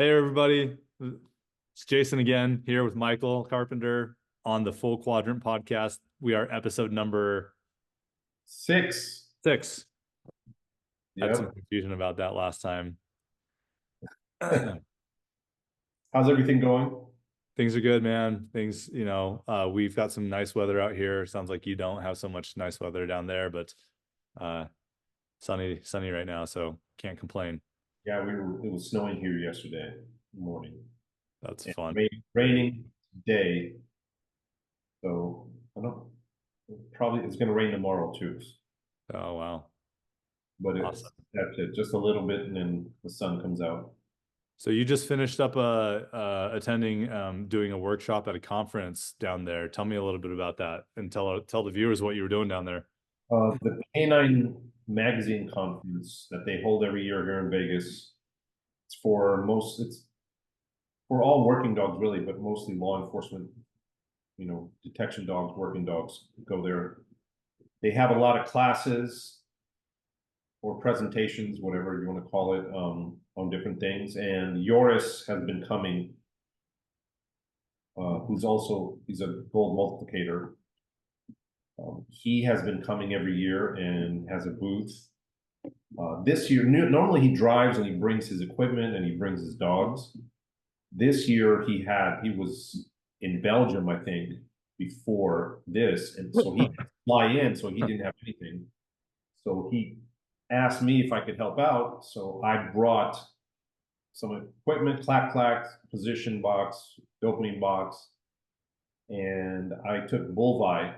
Hey everybody, it's Jason again here with Michael Carpenter on the Full Quadrant podcast. We are episode number 6. 6. Had some Yep. confusion about that last time. How's everything going? Things are good, man. We've got some nice weather out here. Sounds like you don't have so much nice weather down there, but uh sunny right now, so can't complain. Yeah, it was snowing here yesterday morning. That's And fun. raining today. So I don't probably it's gonna rain tomorrow too. Oh wow. But Awesome. that's it. Just a little bit and then the sun comes out. So you just finished up attending doing a workshop at a conference down there. Tell me a little bit about that and tell the viewers what you were doing down there. The Canine Magazine conference that they hold every year here in Vegas. It's for all working dogs really, but mostly law enforcement, detection dogs, working dogs go there. They have a lot of classes or presentations, whatever you want to call it, on different things. And Joris has been coming, he's a gold multiplicator. He has been coming every year and has a booth. This year, normally he drives and he brings his equipment and he brings his dogs. This year he was in Belgium, I think, before this, and so he had to fly in, so he didn't have anything. So he asked me if I could help out. So I brought some equipment, clack clack, position box, dopamine box, and I took Bullvi,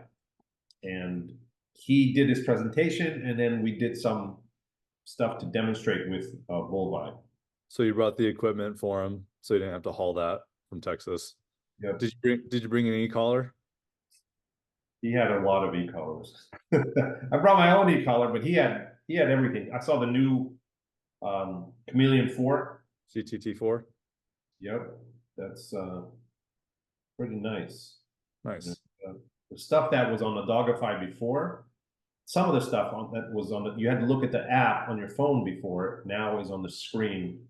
and he did his presentation, and then we did some stuff to demonstrate with Bullvi. So you brought the equipment for him, so you didn't have to haul that from Texas. Yep. Did you bring an e-collar? He had a lot of e-collars. I brought my own e-collar, but he had everything. I saw the new Chameleon 4. CTT4? Yep, that's pretty nice. Nice. The stuff that was on the Dogify before, some of the stuff that was you had to look at the app on your phone before, now is on the screen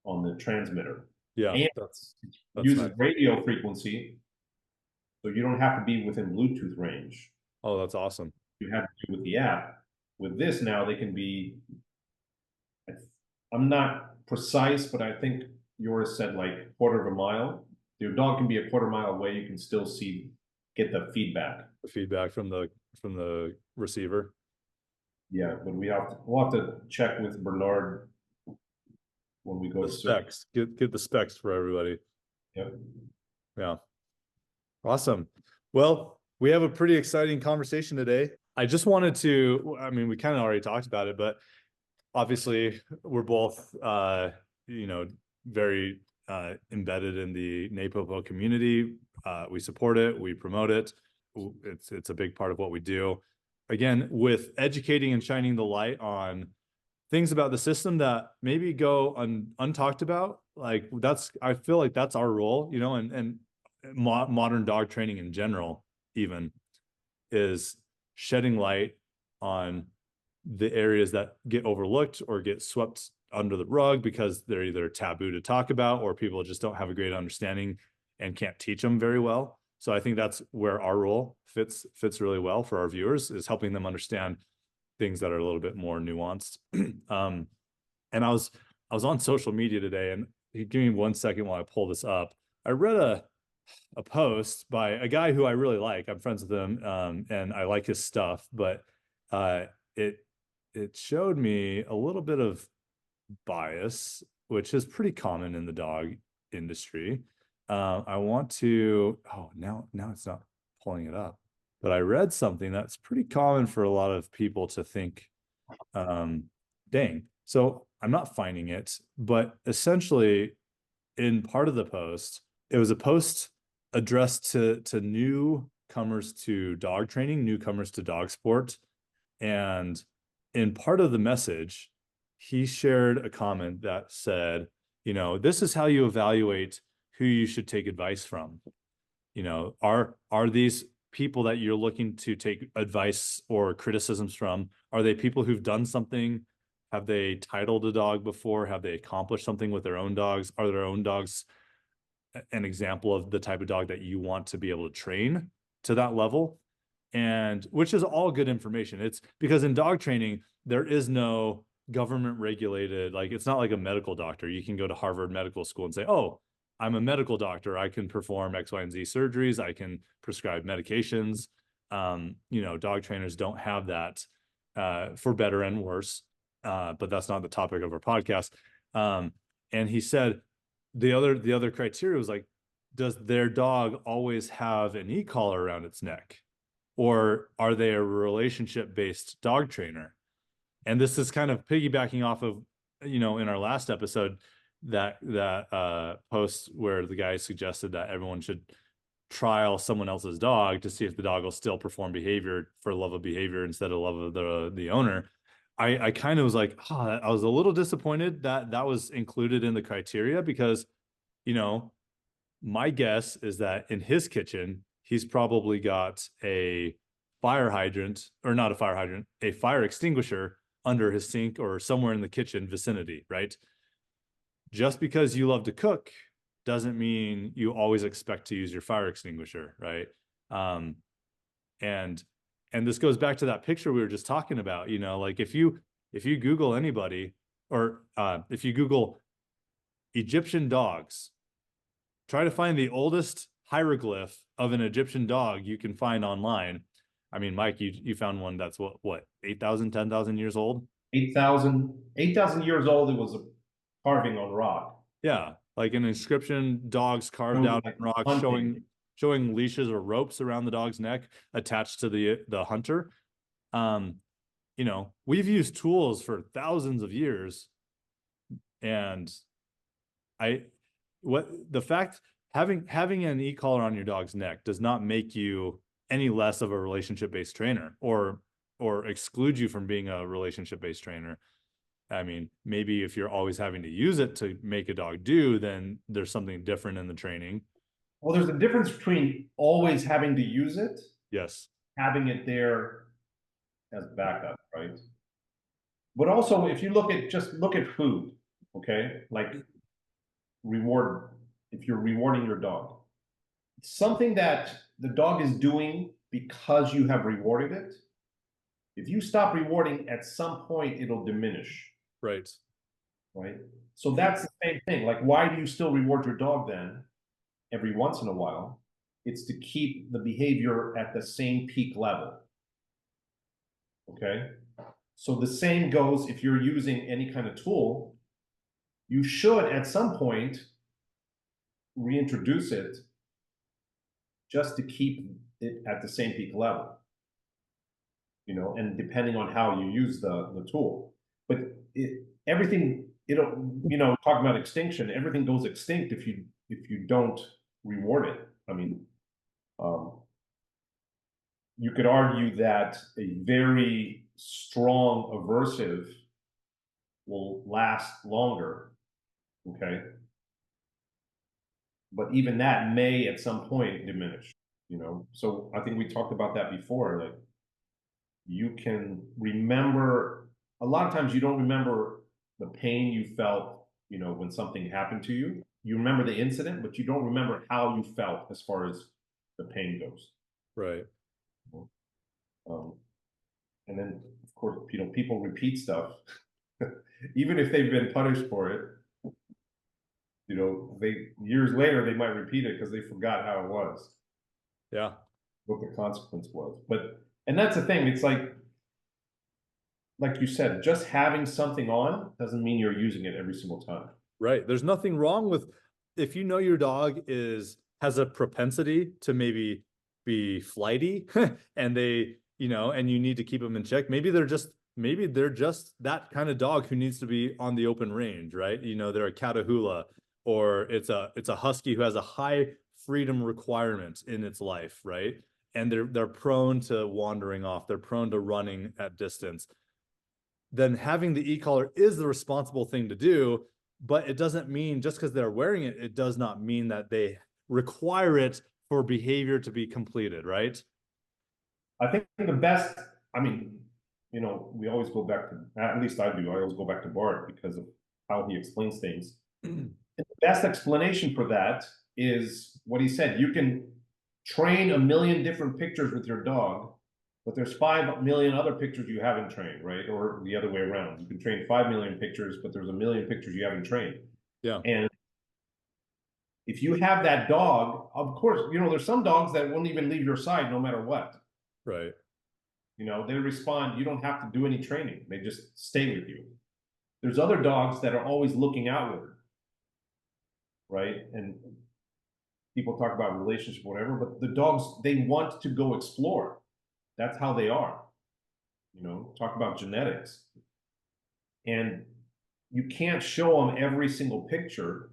on the transmitter. Yeah, and that's uses nice. radio frequency, so you don't have to be within Bluetooth range. Oh, that's awesome. You have to do with the app. With this now, they can be, I'm not precise, but I think yours said like quarter of a mile. Your dog can be a quarter mile away. You can still get the feedback. The feedback from the receiver. Yeah, but we'll have to check with Bernard when we go The to specs. Get the specs for everybody. Yep. Yeah. Awesome. Well, we have a pretty exciting conversation today. I just wanted to, I mean, we kind of already talked about it, but obviously we're both, very embedded in the NePoPo community. We support it. We promote it. It's a big part of what we do. Again, with educating and shining the light on things about the system that maybe go untalked about. Like I feel like that's our role, and modern dog training in general, even, is shedding light on the areas that get overlooked or get swept under the rug because they're either taboo to talk about or people just don't have a great understanding and can't teach them very well. So I think that's where our role fits really well for our viewers, is helping them understand things that are a little bit more nuanced. And I was on social media today, and give me 1 second while I pull this up. I read a post by a guy who I really like. I'm friends with him, and I like his stuff, but it showed me a little bit of bias, which is pretty common in the dog industry. I want to, now it's not pulling it up, but I read something that's pretty common for a lot of people to think, dang. So I'm not finding it, but essentially in part of the post, it was a post addressed to newcomers to dog training, newcomers to dog sport. And in part of the message, he shared a comment that said, this is how you evaluate who you should take advice from. Are these people that you're looking to take advice or criticisms from, are they people who've done something Have they titled a dog before? Have they accomplished something with their own dogs? Are their own dogs an example of the type of dog that you want to be able to train to that level? And which is all good information. It's because in dog training, there is no government regulated, like it's not like a medical doctor. You can go to Harvard Medical School and say, oh, I'm a medical doctor. I can perform X, Y, and Z surgeries. I can prescribe medications. Dog trainers don't have that, for better and worse. But that's not the topic of our podcast. And he said the other criteria was like, does their dog always have an e-collar around its neck? Or are they a relationship-based dog trainer? And this is kind of piggybacking off of, in our last episode, that post where the guy suggested that everyone should trial someone else's dog to see if the dog will still perform behavior for love of behavior instead of love of the owner. I kind of was like, I was a little disappointed that that was included in the criteria because, my guess is that in his kitchen, he's probably got a fire hydrant, or not a fire hydrant, a fire extinguisher under his sink or somewhere in the kitchen vicinity, right? Just because you love to cook doesn't mean you always expect to use your fire extinguisher, right? And this goes back to that picture we were just talking about, like if you Google anybody, or if you Google Egyptian dogs, try to find the oldest hieroglyph of an Egyptian dog you can find online. I mean, Mike, you found one that's what 8,000, 10,000 years old? 8,000 years old. It was a carving on rock. Yeah, like an inscription, dogs carved out on rock, showing leashes or ropes around the dog's neck attached to the hunter. We've used tools for thousands of years, and the fact having an e-collar on your dog's neck does not make you any less of a relationship-based trainer or exclude you from being a relationship-based trainer. I mean, maybe if you're always having to use it to make a dog do, then there's something different in the training. Well, there's a difference between always having to use it, yes, having it there as backup, right? But also, if you look at food, okay, like if you're rewarding your dog, something that the dog is doing because you have rewarded it. If you stop rewarding, at some point it'll diminish. right. So that's the same thing. Like, why do you still reward your dog then every once in a while? It's to keep the behavior at the same peak level. Okay. So the same goes if you're using any kind of tool, you should at some point reintroduce it just to keep it at the same peak level. And depending on how you use the tool. But everything, talking about extinction, everything goes extinct if you don't reward it. I mean, you could argue that a very strong aversive will last longer, okay? But even that may at some point diminish, So I think we talked about that before, like you can remember, a lot of times you don't remember the pain you felt, when something happened to you. You remember the incident, but you don't remember how you felt as far as the pain goes. Right. And then, of course, people repeat stuff, even if they've been punished for it. They years later they might repeat it because they forgot how it was. Yeah. What the consequence was, and that's the thing. It's like you said, just having something on doesn't mean you're using it every single time. Right. There's nothing wrong with if your dog has a propensity to maybe be flighty and they, and you need to keep them in check. Maybe they're just that kind of dog who needs to be on the open range, right? They're a Catahoula, or it's a husky who has a high freedom requirement in its life, right? And they're prone to wandering off. They're prone to running at distance. Then having the e-collar is the responsible thing to do, but it doesn't mean just because they're wearing it, it does not mean that they require it for behavior to be completed, right? I think the best, you know, we always go back to, at least I do, I always go back to Bart because of how he explains things. And the best explanation for that is what he said. You can train a million different pictures with your dog, but there's 5 million other pictures you haven't trained, right? Or the other way around. You can train 5 million pictures, but there's a million pictures you haven't trained. Yeah. And if you have that dog, of course, you know, there's some dogs that won't even leave your side no matter what. Right. You know, they respond, you don't have to do any training. They just stay with you. There's other dogs that are always looking outward, right? And people talk about relationship, whatever, but the dogs, they want to go explore. That's how they are. You know, talk about genetics. And you can't show them every single picture.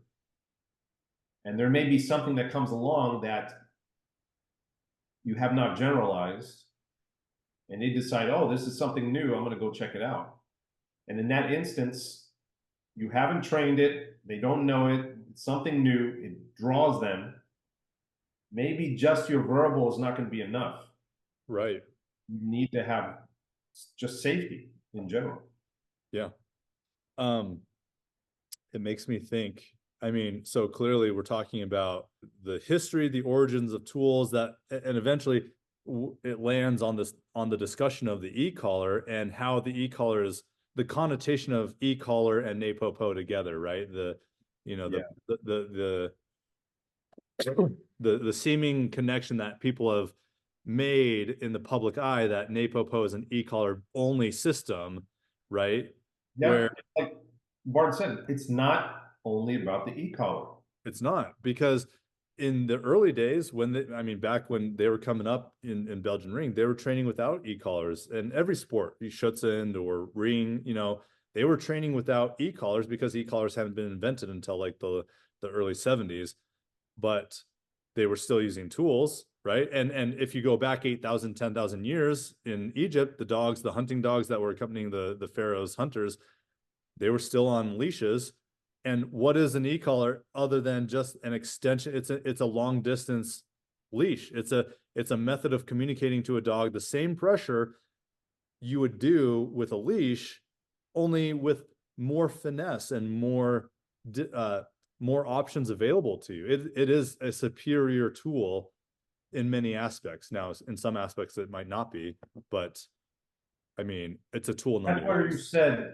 And there may be something that comes along that you have not generalized. And they decide, oh, this is something new. I'm going to go check it out. And in that instance, you haven't trained it. They don't know it. It's something new. It draws them. Maybe just your verbal is not going to be enough. Right. You need to have just safety in general. Yeah. It makes me think, I mean, so clearly we're talking about the history, the origins of tools that, and eventually it lands on this, on the discussion of the e-collar and how the e-collar is the connotation of e-collar and NePoPo together, right? The, you know, the seeming connection that people have made in the public eye that NePoPo is an e-collar only system, right? Yeah, Where like Bart said, it's not only about the e-collar. it's not, because in the early days when they, I mean, back when they were coming up in Belgian ring, they were training without e-collars. And every sport, Schutzhund or ring, you know, they were training without e-collars because e-collars hadn't been invented until like the early 70s. But they were still using tools, right? And if you go back 8,000, 10,000 years in Egypt, the dogs, the hunting dogs that were accompanying the pharaoh's hunters, they were still on leashes. And what is an e-collar other than just an extension? It's a long distance leash. It's a method of communicating to a dog the same pressure you would do with a leash, only with more finesse and more options available to you. It is a superior tool in many aspects. Now, in some aspects it might not be, but I mean, it's a tool That's where you nonetheless. said,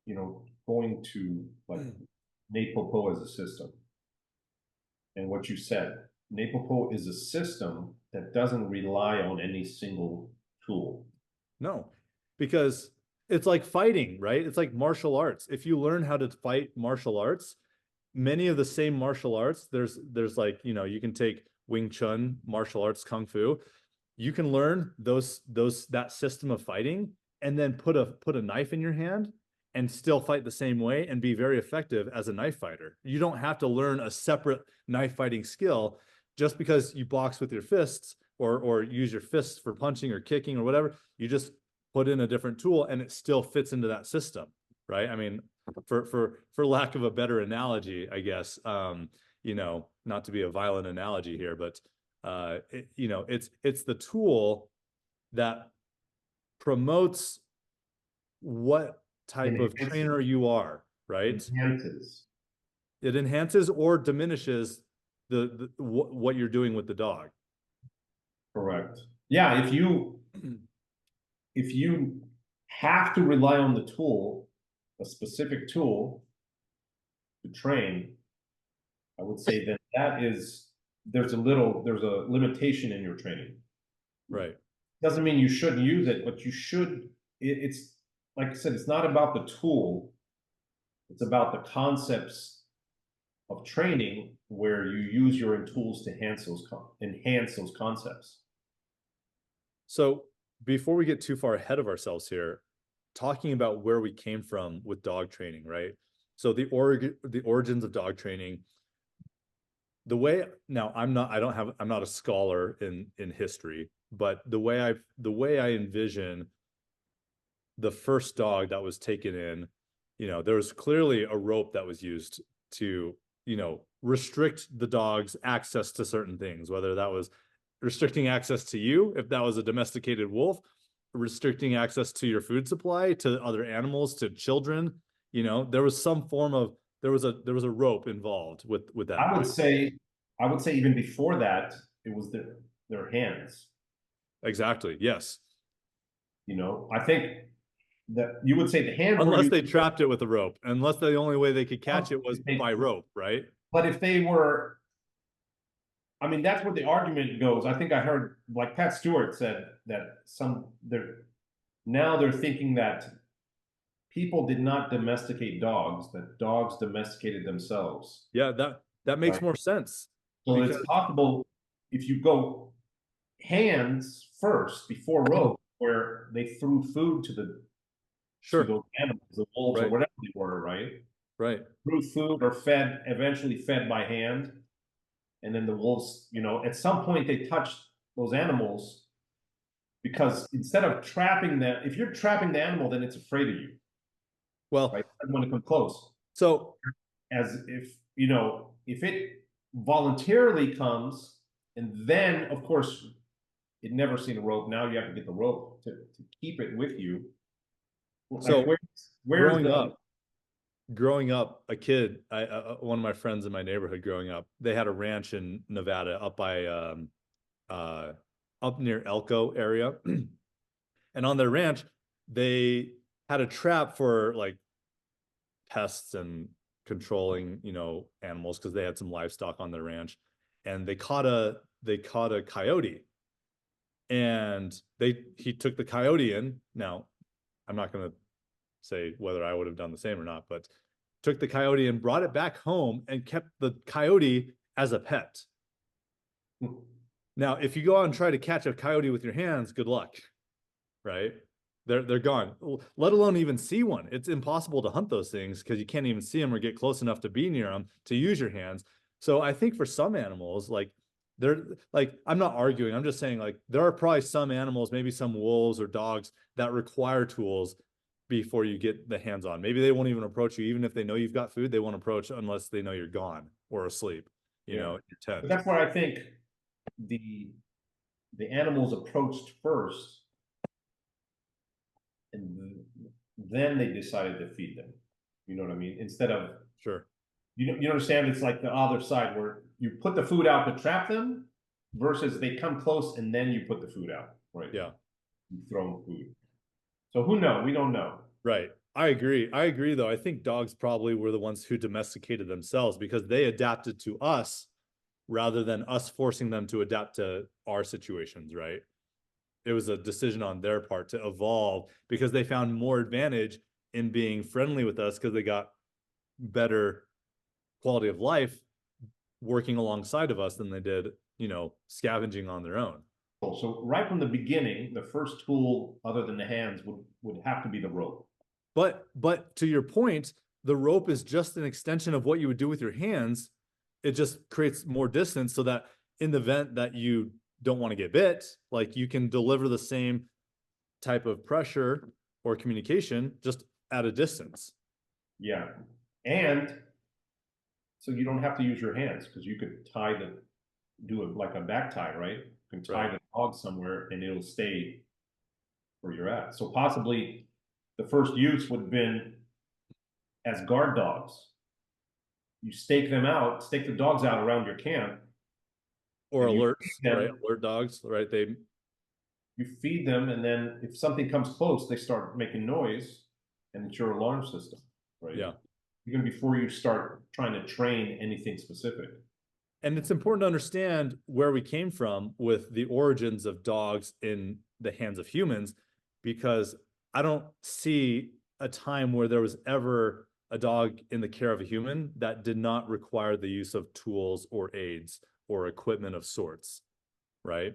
you know, going to like NePoPo as a system. And what you said, NePoPo is a system that doesn't rely on any single tool. No, because it's like fighting, right? It's like martial arts. If you learn how to fight martial arts, many of the same martial arts, there's like, you know, you can take Wing Chun, martial arts, Kung Fu. You can learn that system of fighting and then put a knife in your hand and still fight the same way and be very effective as a knife fighter. You don't have to learn a separate knife fighting skill just because you box with your fists or use your fists for punching or kicking or whatever. You just put in a different tool and it still fits into that system, right? I mean, for lack of a better analogy, I guess, you know, not to be a violent analogy here, but you know, it's the tool that promotes what type of trainer you are, right? Enhances. It enhances or diminishes what you're doing with the dog. Correct. Yeah, if you have to rely on the tool, a specific tool to train, I would say that there's a limitation in your training. Right. Doesn't mean you shouldn't use it, but you should. It's like I said, it's not about the tool. It's about the concepts of training where you use your tools to enhance those concepts. So before we get too far ahead of ourselves here, talking about where we came from with dog training, right? So the origins of dog training. The way, now I'm not a scholar in history, but the way I envision the first dog that was taken in, you know, there was clearly a rope that was used to, you know, restrict the dog's access to certain things, whether that was restricting access to you, if that was a domesticated wolf, restricting access to your food supply, to other animals, to children. There was some form of, there was a rope involved with that. I would say even before that, it was their hands. Exactly. Yes. I think that you would say the hands Unless they trapped it with a rope, unless the only way they could catch it was by rope, right? But if they were, I mean, that's where the argument goes. I think I heard, like Pat Stewart said, that now they're thinking that people did not domesticate dogs, that dogs domesticated themselves. Yeah, that makes more sense. So it's possible if you go hands first before rope, where they threw food to those animals, the wolves or whatever they were, right? Right. Threw food or eventually fed by hand. And then the wolves, at some point they touched those animals, because instead of trapping them, if you're trapping the animal, then it's afraid of you. Well, right? It doesn't want to come close. So as if it voluntarily comes, and then of course it never seen a rope. Now you have to get the rope to keep it with you. So like, where's growing up, a kid, one of my friends in my neighborhood growing up, they had a ranch in Nevada up by up near Elko area. And on their ranch, they had a trap for like pests and controlling, animals, because they had some livestock on their ranch. And they caught a coyote. And he took the coyote in. Now, I'm not going to say whether I would have done the same or not, but took the coyote and brought it back home and kept the coyote as a pet. Now, if you go out and try to catch a coyote with your hands, good luck, right? They're gone. Let alone even see one. It's impossible to hunt those things because you can't even see them or get close enough to be near them to use your hands. So I think for some animals, I'm not arguing. I'm just saying, like, there are probably some animals, maybe some wolves or dogs, that require tools before you get the hands on. Maybe they won't even approach you. Even if they know you've got food, they won't approach unless they know you're gone or asleep, in your tent. But that's where I think the animals approached first, and then they decided to feed them. You know what I mean? Instead of, sure. You understand? It's like the other side, where you put the food out to trap them, versus they come close and then you put the food out, right? Yeah. You throw them food. So who knows? We don't know. Right. I agree, though. I think dogs probably were the ones who domesticated themselves because they adapted to us rather than us forcing them to adapt to our situations, right? It was a decision on their part to evolve because they found more advantage in being friendly with us because they got better quality of life working alongside of us than they did, scavenging on their own. So right from the beginning, the first tool other than the hands would have to be the rope. But to your point, the rope is just an extension of what you would do with your hands. It just creates more distance so that in the event that you don't want to get bit, like, you can deliver the same type of pressure or communication just at a distance. Yeah. And so you don't have to use your hands, because you could do it like a back tie, right? You can tie the dog somewhere and it'll stay where you're at. So possibly the first use would have been as guard dogs. You stake the dogs out around your camp. Or alerts, right? Alert dogs, right? You feed them, and then if something comes close, they start making noise, and it's your alarm system, right? Yeah. Even before you start trying to train anything specific. And it's important to understand where we came from with the origins of dogs in the hands of humans, because I don't see a time where there was ever a dog in the care of a human that did not require the use of tools or aids or equipment of sorts, right?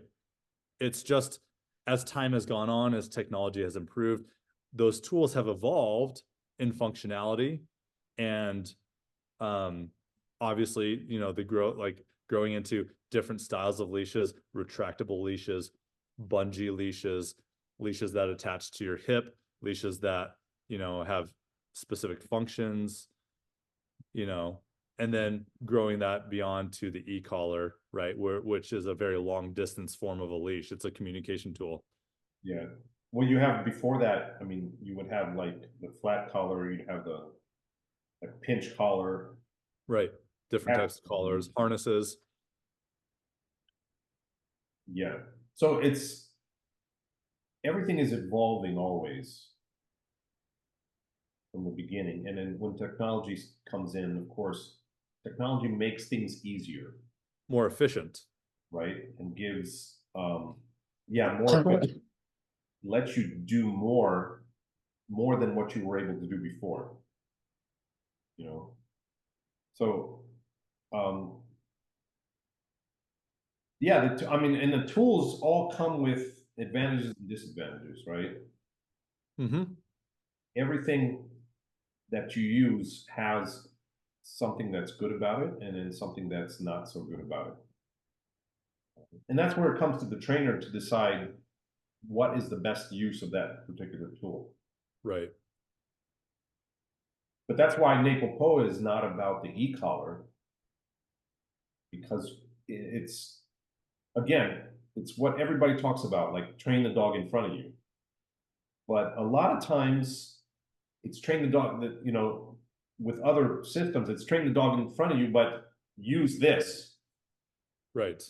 It's just, as time has gone on, as technology has improved, those tools have evolved in functionality, and obviously, the growing into different styles of leashes, retractable leashes, bungee leashes, leashes that attach to your hip, leashes that, have specific functions, and then growing that beyond to the e-collar, right? Which is a very long distance form of a leash. It's a communication tool. Yeah. Well, you have before that, I mean, you would have like the flat collar, you'd have the like pinch collar. Right. Different types of collars, harnesses. Yeah. So it's everything is evolving always from the beginning. And then when technology comes in, of course, technology makes things easier, More efficient. right? And gives yeah, more efficient, lets you do more than what you were able to do before. You know. So yeah, I mean, and the tools all come with advantages and disadvantages, right? Mm-hmm. Everything that you use has something that's good about it and then something that's not so good about it. And that's where it comes to the trainer to decide what is the best use of that particular tool. Right. But that's why NePoPo is not about the e-collar, because it's, again, it's what everybody talks about, like train the dog in front of you. But a lot of times it's train the dog that, you know, with other systems, it's train the dog in front of you, but use this. Right.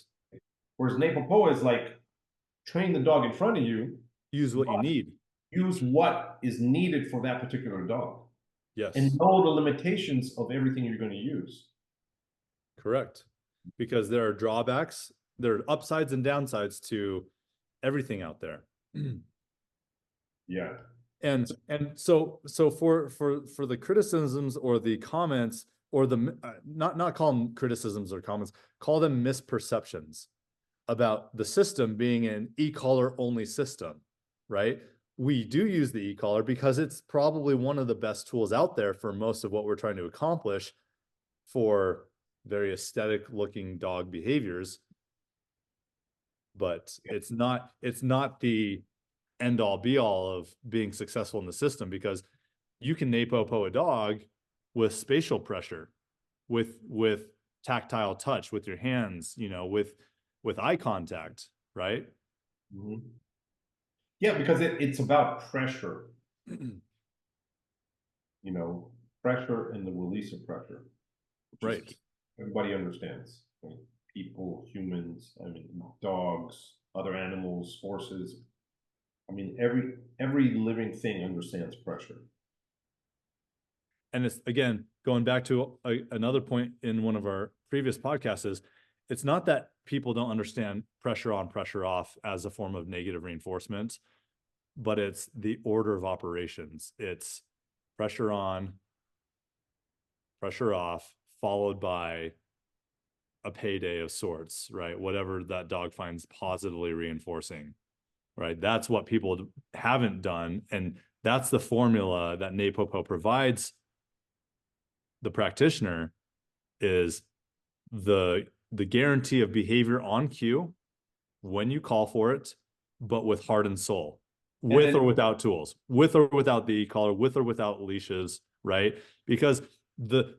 Whereas NePoPo is like train the dog in front of you, Use what you need. use what is needed for that particular dog, and Yes. know the limitations of everything you're going to use. Correct. Because there are drawbacks, there are upsides and downsides to everything out there. Yeah. And so for the criticisms or the comments or the not call them criticisms or comments, call them misperceptions about the system being an e-collar only system, right? We do use the e-collar because it's probably one of the best tools out there for most of what we're trying to accomplish for very aesthetic looking dog behaviors. But it's not the end all be all of being successful in the system, because you can NePoPo a dog with spatial pressure, with tactile touch, with your hands, you know, with eye contact, right? Mm-hmm. Yeah, because it's about pressure, you know, pressure and the release of pressure. Right. Everybody understands. Right? People, humans, I mean, dogs, other animals, horses. I mean, every living thing understands pressure. And it's, again, going back to another point in one of our previous podcasts, is it's not that people don't understand pressure on, pressure off as a form of negative reinforcement, but it's the order of operations. It's pressure on, pressure off, followed by a payday of sorts, right? Whatever that dog finds positively reinforcing, right? That's what people haven't done. And that's the formula that NePoPo provides the practitioner, is the guarantee of behavior on cue when you call for it, but with heart and soul, with or without tools, with or without the e-collar, with or without leashes, right? Because the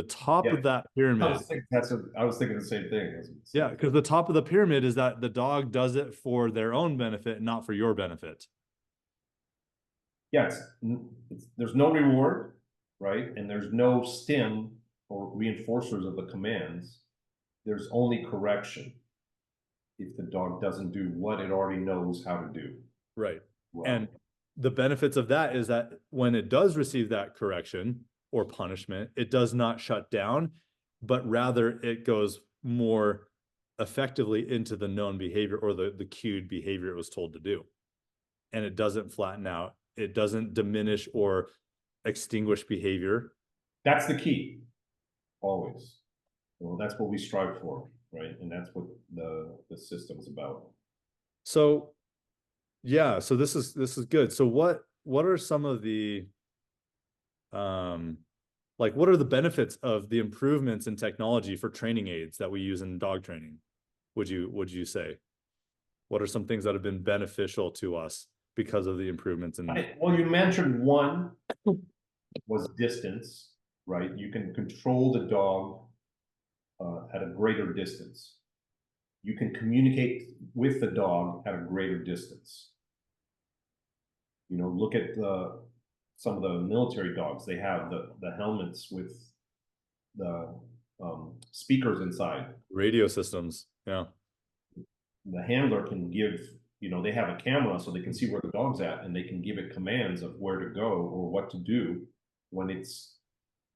top of that pyramid, I was thinking the same thing. yeah, because the top of the pyramid is that the dog does it for their own benefit, not for your benefit. Yes, there's no reward, right? And there's no stim or reinforcers of the commands. There's only correction if the dog doesn't do what it already knows how to do. Right. Well, And the benefits of that is that when it does receive that correction or punishment, it does not shut down, but rather it goes more effectively into the known behavior or the cued behavior it was told to do. And it doesn't flatten out. It doesn't diminish or extinguish behavior. that's the key, always. Well, that's what we strive for, right? And that's what the system's about. So yeah, so this is good. So what are some of the like, what are the benefits of the improvements in technology for training aids that we use in dog training? Would you say? What are some things that have been beneficial to us because of the improvements in? Well, you mentioned one was distance, right? You can control the dog at a greater distance. You can communicate with the dog at a greater distance. You know, look at some of the military dogs. They have the helmets with the speakers inside. Radio systems. Yeah. The handler can give, you know, they have a camera so they can see where the dog's at, and they can give it commands of where to go or what to do when it's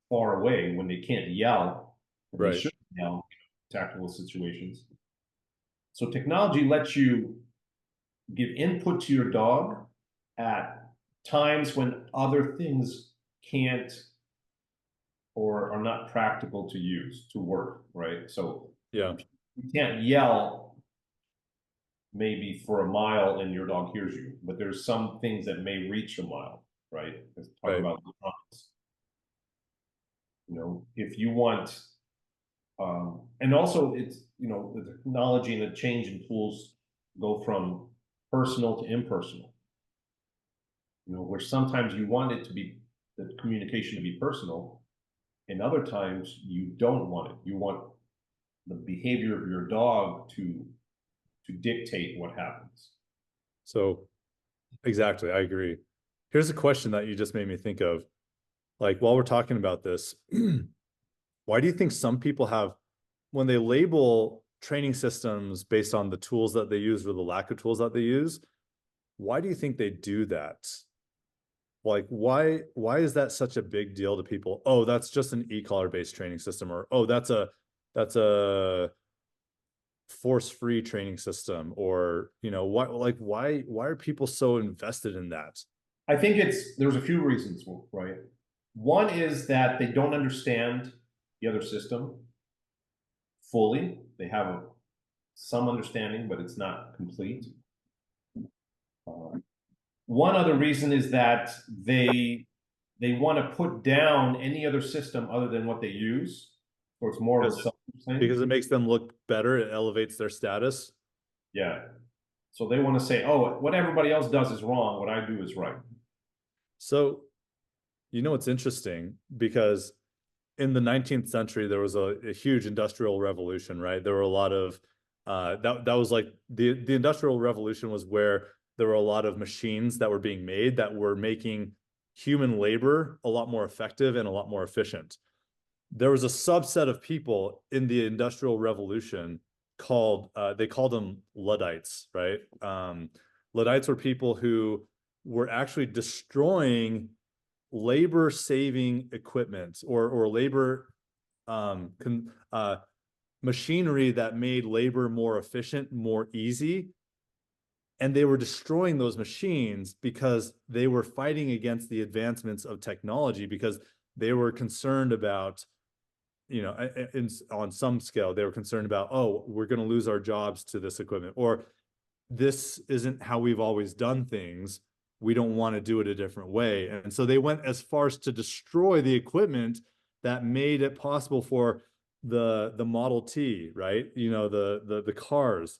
far away, when they can't yell, when they Right. shouldn't yell in tactical situations. So technology lets you give input to your dog at times when other things can't or are not practical to use to work, right? So Yeah. you can't yell maybe for a mile and your dog hears you, but there's some things that may reach a mile, right? Let's talk Right. about electronics. You know, if you want, and also it's, you know, the technology and the change in tools go from personal to impersonal. You know, where sometimes you want it to be, the communication to be personal, and other times you don't want it. You want the behavior of your dog to dictate what happens. So exactly, I agree. Here's a question that you just made me think of. Like while we're talking about this, why do you think some people have, when they label training systems based on the tools that they use or the lack of tools that they use, why do you think they do that? Like why is that such a big deal to people? Oh, that's just an e-collar based training system, or oh, that's a force-free training system, or you know, why are people so invested in that? I think there's a few reasons, right? One is that they don't understand the other system fully. They have some understanding, but it's not complete. One other reason is that they want to put down any other system other than what they use. So it's more of a Because selfish thing. because it makes them look better, it elevates their status. Yeah. So they want to say, oh, what everybody else does is wrong. What I do is right. So, you know, it's interesting because in the 19th century, there was a huge industrial revolution, right? There were a lot of that was like the industrial revolution was where there were a lot of machines that were being made that were making human labor a lot more effective and a lot more efficient. There was a subset of people in the industrial revolution called they called them Luddites, right? Luddites were people who were actually destroying labor saving equipment or labor machinery that made labor more efficient, more easy. And they were destroying those machines because they were fighting against the advancements of technology, because they were concerned about, you know, on some scale, they were concerned about, oh, we're going to lose our jobs to this equipment, or this isn't how we've always done things. We don't want to do it a different way. And so they went as far as to destroy the equipment that made it possible for the Model T, right? You know, the cars,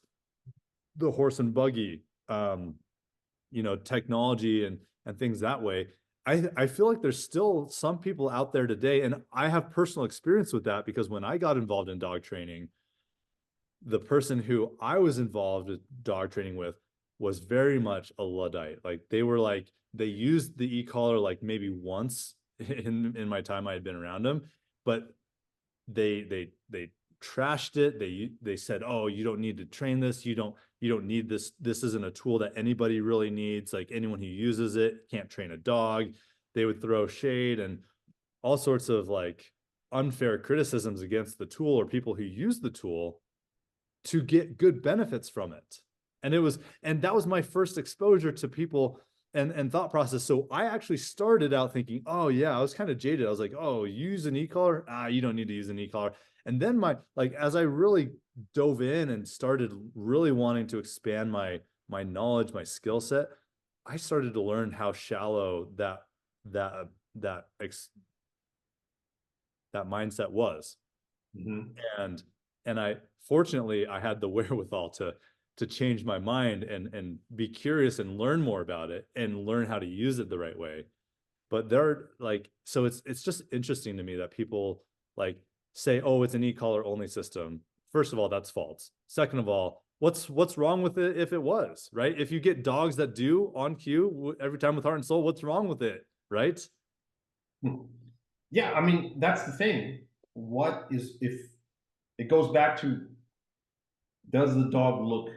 the horse and buggy, you know, technology and things that way. I feel like there's still some people out there today, and I have personal experience with that because when I got involved in dog training, the person who I was involved with dog training with was very much a Luddite. Like they were like, they used the e-collar like maybe once in my time I had been around them, but they trashed it. They said, oh, you don't need to train this. You don't need this. This isn't a tool that anybody really needs. Like anyone who uses it can't train a dog. They would throw shade and all sorts of like unfair criticisms against the tool or people who use the tool to get good benefits from it. And that was my first exposure to people and thought process. So I actually started out thinking, oh yeah, I was kind of jaded. I was like, oh, use an e-collar? You don't need to use an e-collar. And then as I really dove in and started really wanting to expand my knowledge, my skill set, I started to learn how shallow that that that mindset was. Mm-hmm. And I fortunately I had the wherewithal to change my mind and be curious and learn more about it and learn how to use it the right way. But they're like, so it's just interesting to me that people like say, oh, it's an e-collar only system. First of all, that's false. Second of all, what's wrong with it if it was, right? If you get dogs that do on cue every time with heart and soul, what's wrong with it, right? Yeah, I mean, that's the thing. What is, if it goes back to, does the dog look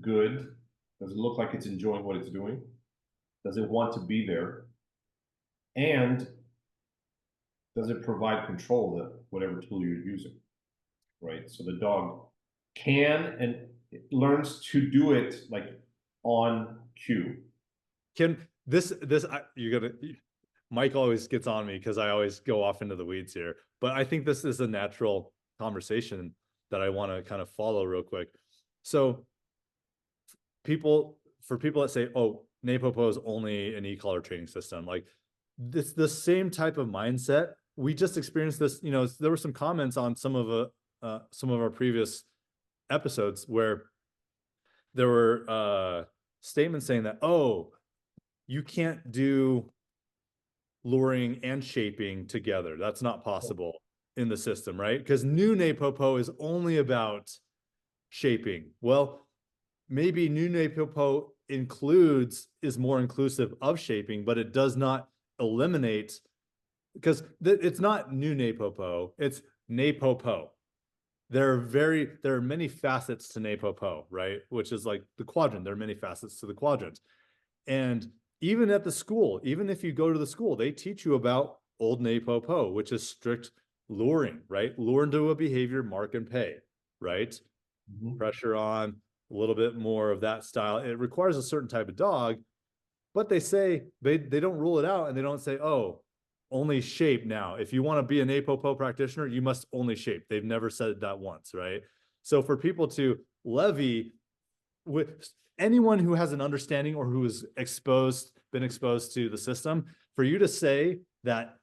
good? Does it look like it's enjoying what it's doing? Does it want to be there? And does it provide control to whatever tool you're using? Right. So the dog can and learns to do it like on cue. Can you're gonna Mike always gets on me because I always go off into the weeds here, but I think this is a natural conversation that I want to kind of follow real quick. So for people that say, oh, NePoPo is only an e-collar training system, like this the same type of mindset. We just experienced this, there were some comments on some of our previous episodes where there were statements saying that, oh, you can't do luring and shaping together. That's not possible in the system, right? Because new NePoPo is only about shaping. Well, maybe new NePoPo is more inclusive of shaping, but it does not eliminate, because it's not new NePoPo, it's NePoPo. There are many facets to NePoPo, right? Which is like the quadrant. There are many facets to the quadrant. And even at the school, even if you go to the school, they teach you about old NePoPo, which is strict luring, right? Lure into a behavior, mark and pay, right? Mm-hmm. Pressure on, a little bit more of that style. It requires a certain type of dog, but they say they don't rule it out, and they don't say, oh, only shape now. If you want to be an NePoPo practitioner, you must only shape. They've never said that once, right? So for people to levy with anyone who has an understanding or who is been exposed to the system, for you to say that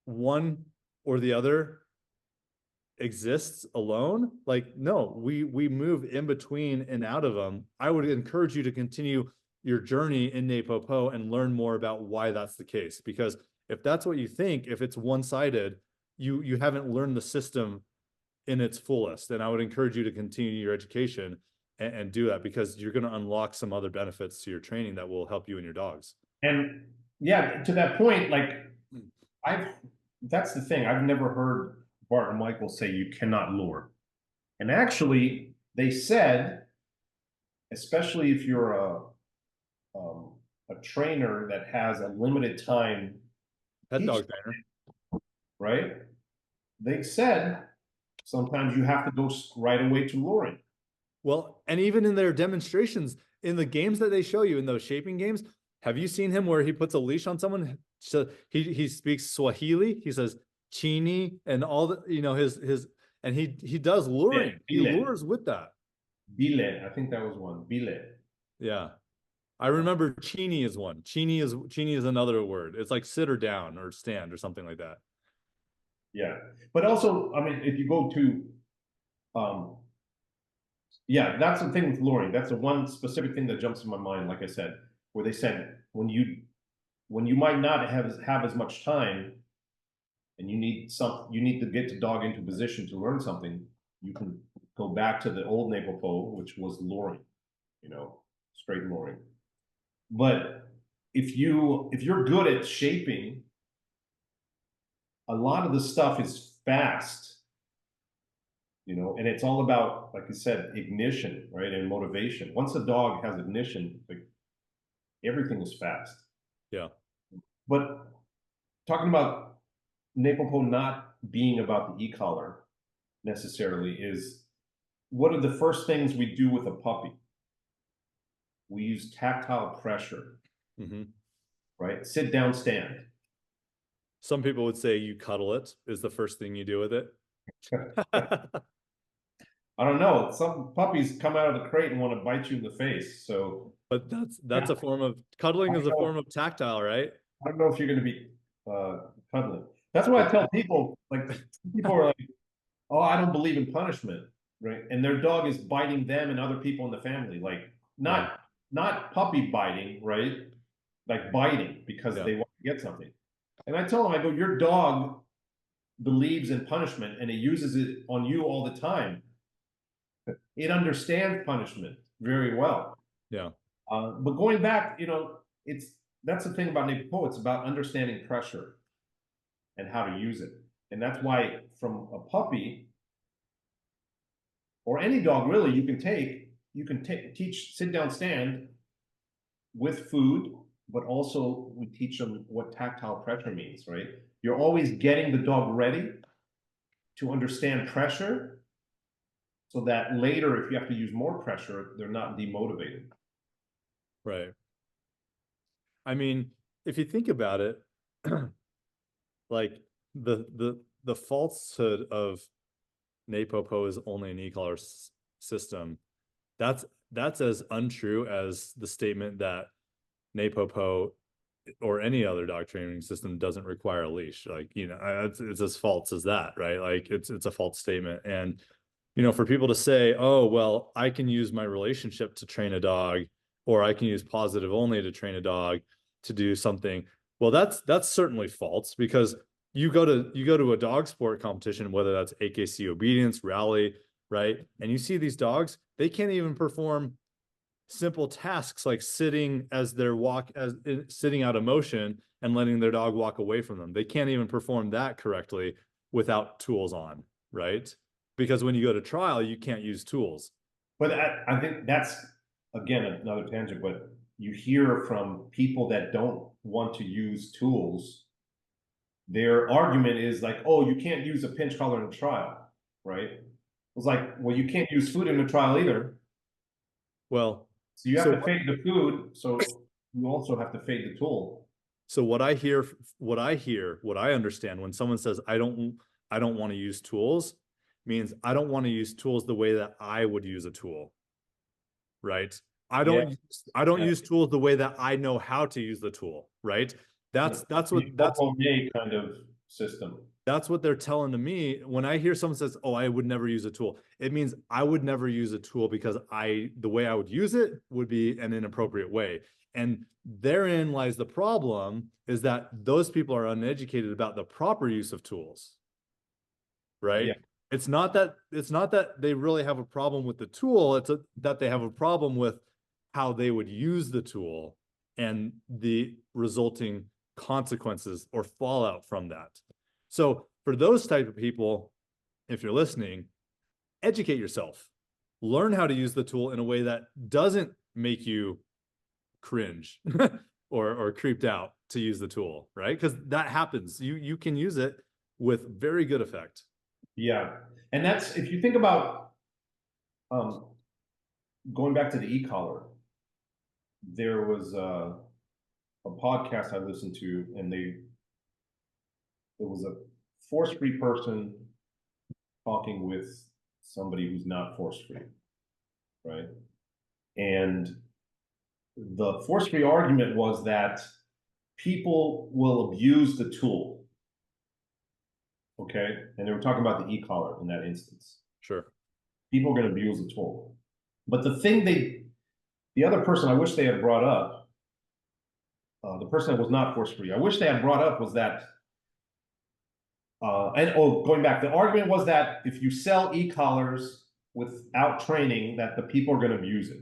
one or the other exists alone, like, no, we move in between and out of them. I would encourage you to continue your journey in NePoPo and learn more about why that's the case, because if that's what you think, if it's one-sided, you haven't learned the system in its fullest. And I would encourage you to continue your education and do that, because you're going to unlock some other benefits to your training that will help you and your dogs. And yeah, to that point, like that's the thing. I've never heard Bart and Michael say you cannot lure. And actually, they said, especially if you're a trainer that has a limited time, pet dog trainer, right? They said sometimes you have to go right away to luring. Well, and even in their demonstrations, in the games that they show you, in those shaping games, have you seen him where he puts a leash on someone? So he speaks Swahili. He says chini and all the, his and he does luring. He lures with that. Bile, I think that was one. Bile. Yeah. I remember chini is one. Chini is another word. It's like sit or down or stand or something like that. Yeah. But also, I mean, if you go to yeah, that's the thing with luring. That's the one specific thing that jumps in my mind, like I said, where they said when you might not have as much time and you need to get the dog into position to learn something, you can go back to the old NePoPo, which was luring, straight luring. But if you're good at shaping, a lot of the stuff is fast, and it's all about, like you said, ignition, right? And motivation. Once a dog has ignition, like everything is fast. Yeah. But talking about NePoPo not being about the e-collar necessarily is, what are the first things we do with a puppy? We use tactile pressure, right? Sit down, stand. Some people would say you cuddle it is the first thing you do with it. I don't know. Some puppies come out of the crate and want to bite you in the face. So, but that's a form of cuddling, is a form of tactile, right? I don't know if you're going to be cuddling. That's why I tell people, like, people are like, "Oh, I don't believe in punishment," right? And their dog is biting them and other people in the family, like not puppy biting, right? Like biting because they want to get something. And I tell them, I go, your dog believes in punishment and it uses it on you all the time. It understands punishment very well. Yeah. But going back, that's the thing about NePoPo. It's about understanding pressure and how to use it. And that's why from a puppy or any dog really, you can teach sit down stand with food, but also we teach them what tactile pressure means, right? You're always getting the dog ready to understand pressure so that later, if you have to use more pressure, they're not demotivated. Right. I mean, if you think about it, like the falsehood of NePoPo is only an e-collar system, that's as untrue as the statement that NePoPo or any other dog training system doesn't require a leash. Like, it's as false as that, right? Like it's a false statement. And for people to say, oh, well, I can use my relationship to train a dog, or I can use positive only to train a dog to do something. Well, that's certainly false, because you go to a dog sport competition, whether that's AKC obedience, rally, right? And you see these dogs, they can't even perform simple tasks like sitting sitting out of motion and letting their dog walk away from them. They can't even perform that correctly without tools on, right? Because when you go to trial, you can't use tools. But I think that's, again, another tangent, but you hear from people that don't want to use tools, their argument is like, oh, you can't use a pinch collar in a trial, right? It's like, well, you can't use food in a trial either. Well, so you have to fade the food, so you also have to fade the tool. So what I understand when someone says, I don't want to use tools, means I don't want to use tools the way that I would use a tool. Right? I don't use tools the way that I know how to use the tool, right? That's kind of system. That's what they're telling to me. When I hear someone says, oh, I would never use a tool, it means I would never use a tool because the way I would use it would be an inappropriate way. And therein lies the problem, is that those people are uneducated about the proper use of tools. Right? Yeah. It's not that they really have a problem with the tool, it's that they have a problem with how they would use the tool and the resulting consequences or fallout from that. So for those type of people, if you're listening, educate yourself. Learn how to use the tool in a way that doesn't make you cringe or creeped out to use the tool, right? Because that happens. You can use it with very good effect. Yeah. And that's, if you think about going back to the e-collar, there was a podcast I listened to, and it was a force-free person talking with somebody who's not force-free, right? And the force-free argument was that people will abuse the tool. Okay, and they were talking about the e-collar in that instance. Sure. People are going to abuse the tool. But the other person I wish they had brought up, the person that was not force-free, I wish they had brought up was that, going back, the argument was that if you sell e-collars without training, that the people are going to abuse it.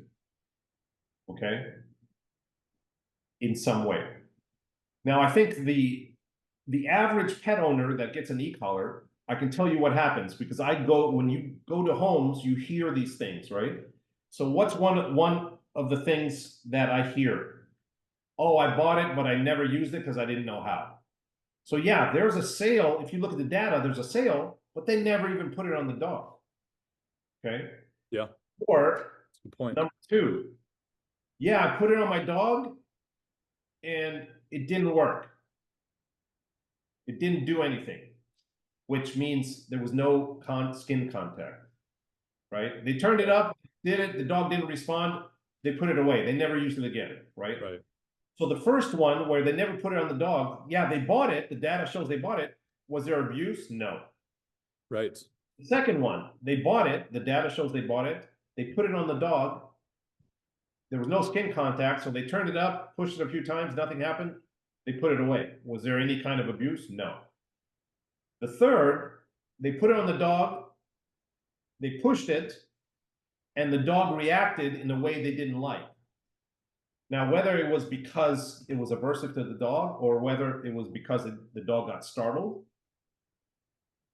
Okay? In some way. Now, I think the average pet owner that gets an e-collar, I can tell you what happens, because when you go to homes, you hear these things, right? So what's one of the things that I hear? Oh, I bought it, but I never used it because I didn't know how. So yeah, there's a sale. If you look at the data, there's a sale, but they never even put it on the dog. Okay? Yeah. Or good point. Number 2, yeah, I put it on my dog and it didn't work. It didn't do anything, which means there was no skin contact, right? They turned it up, did it, the dog didn't respond, they put it away. They never used it again, right? Right. So the first one where they never put it on the dog, yeah, they bought it, the data shows they bought it. Was there abuse? No. Right. The second one, they bought it, the data shows they bought it, they put it on the dog, there was no skin contact, so they turned it up, pushed it a few times, nothing happened, they put it away. Was there any kind of abuse? No. The third, they put it on the dog, they pushed it, and the dog reacted in a way they didn't like. Now, whether it was because it was aversive to the dog or whether it was because the dog got startled,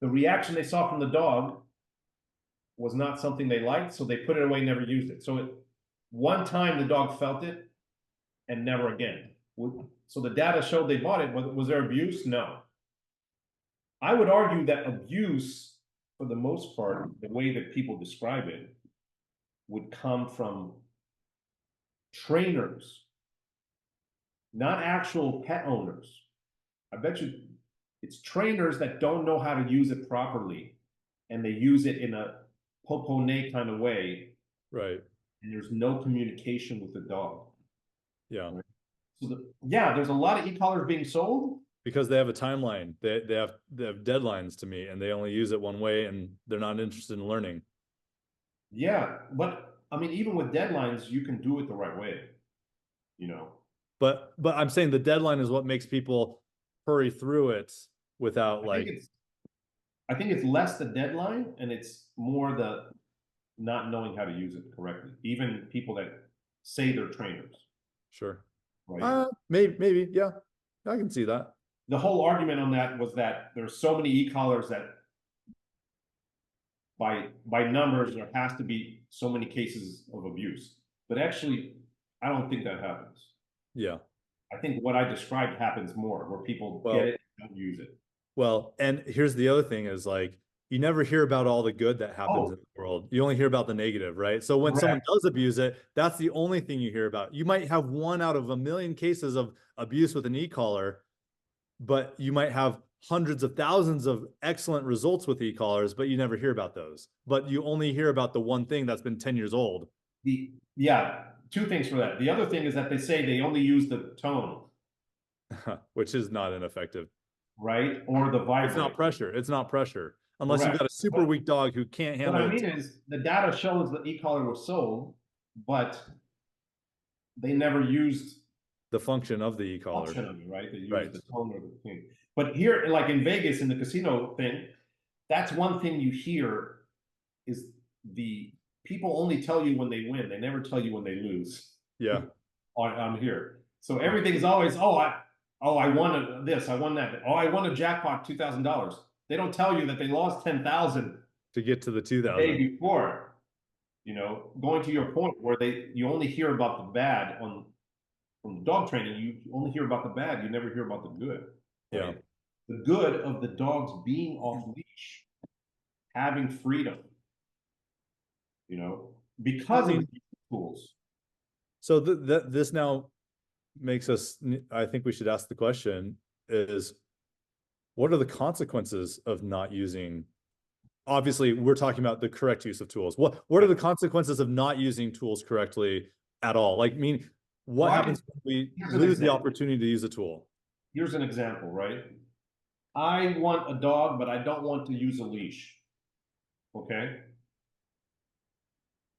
the reaction they saw from the dog was not something they liked, so they put it away, never used it. So one time the dog felt it and never again. So the data showed they bought it, but was there abuse? No. I would argue that abuse, for the most part, the way that people describe it, would come from trainers, not actual pet owners. I bet you it's trainers that don't know how to use it properly, and they use it in a popone kind of way, Right. and there's no communication with the dog. Yeah. Right? So yeah, there's a lot of e-collars being sold. Because they have a timeline. They have deadlines to meet, and they only use it one way, and they're not interested in learning. Yeah, but I mean, even with deadlines, you can do it the right way, you know. But I'm saying the deadline is what makes people hurry through it without I think it's less the deadline and it's more the not knowing how to use it correctly. Even people that say they're trainers, sure. right? Maybe, yeah. I can see that. The whole argument on that was that there's so many e-collars that by numbers there has to be so many cases of abuse. But actually, I don't think that happens. Yeah. I think what I described happens more, where people get it and don't use it. Well, and here's the other thing is like, you never hear about all the good that happens in the world. You only hear about the negative, right? So when someone does abuse it, that's the only thing you hear about. You might have 1 out of a million cases of abuse with an e-collar, but you might have hundreds of thousands of excellent results with e-collars, but you never hear about those. But you only hear about the one thing that's been 10 years old. Yeah, two things for that. The other thing is that they say they only use the tone, which is not ineffective. Right? Or the vibrate. It's not pressure. It's not pressure. Unless you've got a super weak dog who can't handle it. What I mean is the data shows the e-collar was sold, but they never used the function of the e-collar. Right? They used the tone or the thing. But here, like in Vegas in the casino thing, that's one thing you hear is the people only tell you when they win. They never tell you when they lose. Yeah. On here. So everything is always, I won this, I won that. Oh, I won a jackpot, $2,000. They don't tell you that they lost 10,000 to get to the 2,000 the day before. You know, going to your point where you only hear about the bad from the dog training. You only hear about the bad. You never hear about the good. Right? Yeah. The good of the dogs being off leash, having freedom. You know, because of the tools. So this now makes us, I think we should ask the question is, what are the consequences of not using? Obviously, we're talking about the correct use of tools. What are the consequences of not using tools correctly at all? Like, what happens when we lose the opportunity to use a tool? Here's an example, right? I want a dog, but I don't want to use a leash. Okay?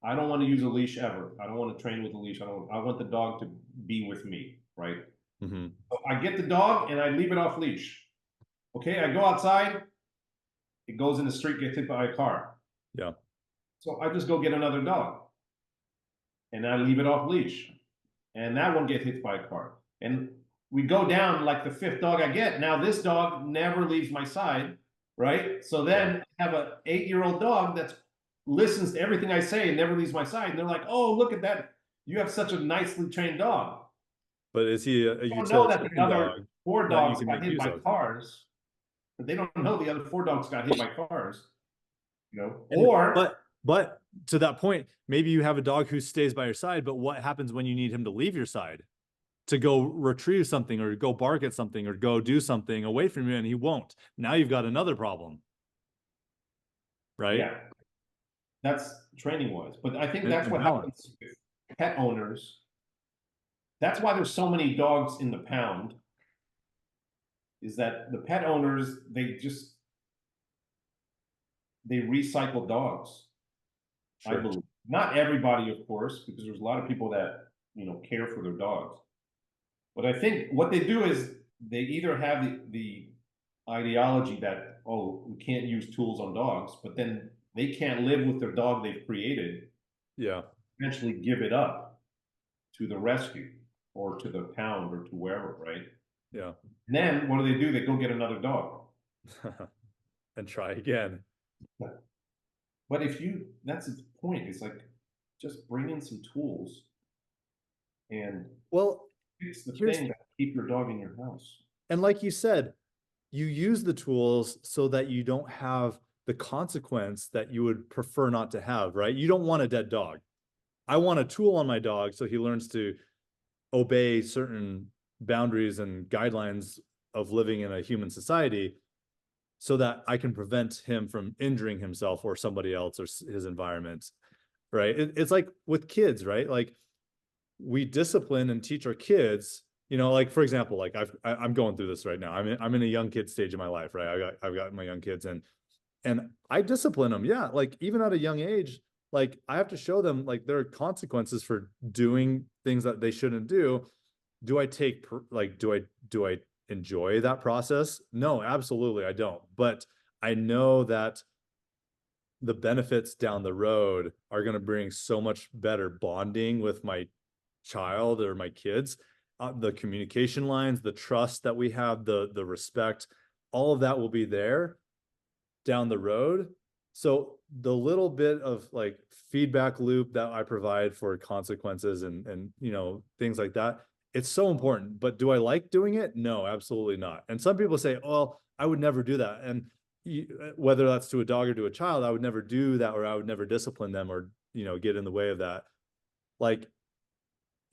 I don't want to use a leash ever. I don't want to train with a leash. I want the dog to be with me, right? Mm-hmm. So I get the dog and I leave it off leash. Okay, I go outside, it goes in the street, gets hit by a car. Yeah. So I just go get another dog. And I leave it off leash. And that one gets hit by a car. And we go down like the 5th dog I get. Now this dog never leaves my side, right? So then I have an 8-year-old dog that listens to everything I say and never leaves my side. And they're like, oh, look at that. You have such a nicely trained dog. But is he a utilitarian dog? Know that the other 4 dogs got hit by cars. But they don't know the other 4 dogs got hit by cars. You know, but to that point, maybe you have a dog who stays by your side, but what happens when you need him to leave your side to go retrieve something or go bark at something or go do something away from you and he won't? Now you've got another problem. Right? Yeah. That's training wise. But I think that's what happens with pet owners. That's why there's so many dogs in the pound, is that the pet owners, they recycle dogs. Sure. I believe. Not everybody, of course, because there's a lot of people that, care for their dogs. But I think what they do is they either have the ideology that, we can't use tools on dogs, but then they can't live with their dog they've created. Yeah. eventually give it up to the rescue or to the pound or to wherever, right? Yeah. And then what do? They go get another dog. And try again. But if you, that's the point. It's like just bring in some tools and Well, fix the here's, thing that keep your dog in your house. and like you said, you use the tools so that you don't have the consequence that you would prefer not to have, right? You don't want a dead dog. I want a tool on my dog so he learns to obey certain boundaries and guidelines of living in a human society so that I can prevent him from injuring himself or somebody else or his environment, right? It's like with kids, right? Like we discipline and teach our kids, you know, like for example, like I'm going through this right now. I'm in a young kid stage of my life, right? I've got my young kids, and I discipline them. Yeah, like even at a young age, like I have to show them like there are consequences for doing things that they shouldn't do. Do I take like do I enjoy that process? No, absolutely I don't. But I know that the benefits down the road are going to bring so much better bonding with my child or my kids. The communication lines, the trust that we have, the respect, all of that will be there down the road. So the little bit of like feedback loop that I provide for consequences and you know things like that, it's so important. But do I like doing it? No, absolutely not. And some people say, "Well, I would never do that." And whether that's to a dog or to a child, I would never do that, or I would never discipline them, or you know, get in the way of that. Like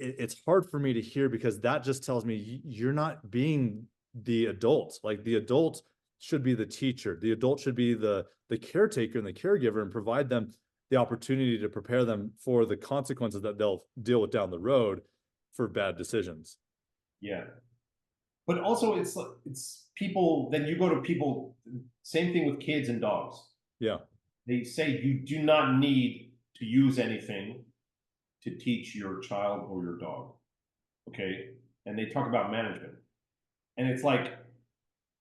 it's hard for me to hear because that just tells me you're not being the adult. Like the adult should be the teacher. The adult should be the caretaker and the caregiver and provide them the opportunity to prepare them for the consequences that they'll deal with down the road for bad decisions. Yeah. But also it's people, then you go to people, same thing with kids and dogs. Yeah. They say you do not need to use anything to teach your child or your dog. Okay. And they talk about management. And it's like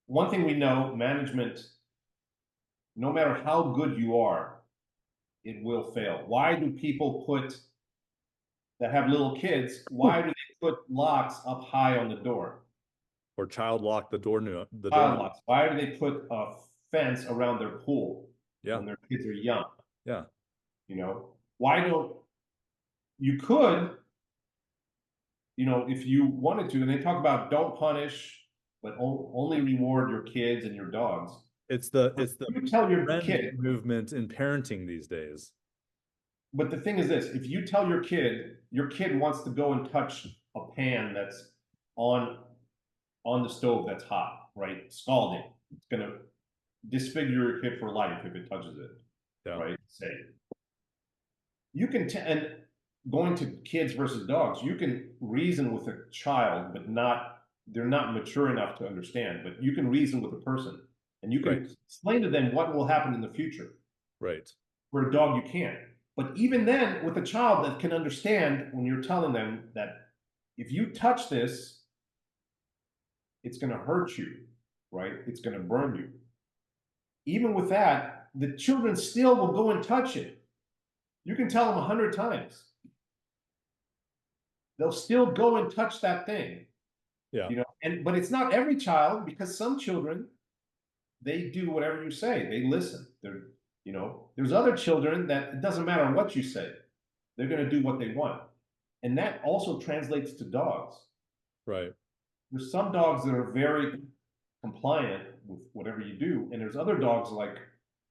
one thing we know, management, no matter how good you are, it will fail. Why do people put that have little kids, why do they put locks up high on the door? Or child lock the door. Child locks. Why do they put a fence around their pool Yeah. when their kids are young? Yeah. You know, why don't you could, if you wanted to, and they talk about don't punish, but only reward your kids and your dogs. It's But the you tell your friend kid, movement in parenting these days. but the thing is this, if you tell your kid wants to go and touch a pan that's on the stove that's hot, right? Scalding. It's gonna disfigure your kid for life if it touches it, Yeah. right? Say you can and going to kids versus dogs, you can reason with a child, but not they're not mature enough to understand. But you can reason with a person, and you Right. can explain to them what will happen in the future. Right. For a dog, you can't. But even then, with a child that can understand, when you're telling them that if you touch this, it's going to hurt you, right? It's going to burn you. Even with that, the children still will go and touch it. You can tell them 100 times. They'll still go and touch that thing. Yeah. But it's not every child, because some children, they do whatever you say. They listen. There's other children that it doesn't matter what you say. They're going to do what they want. And that also translates to dogs. Right. There's some dogs that are very compliant with whatever you do, and there's other dogs like,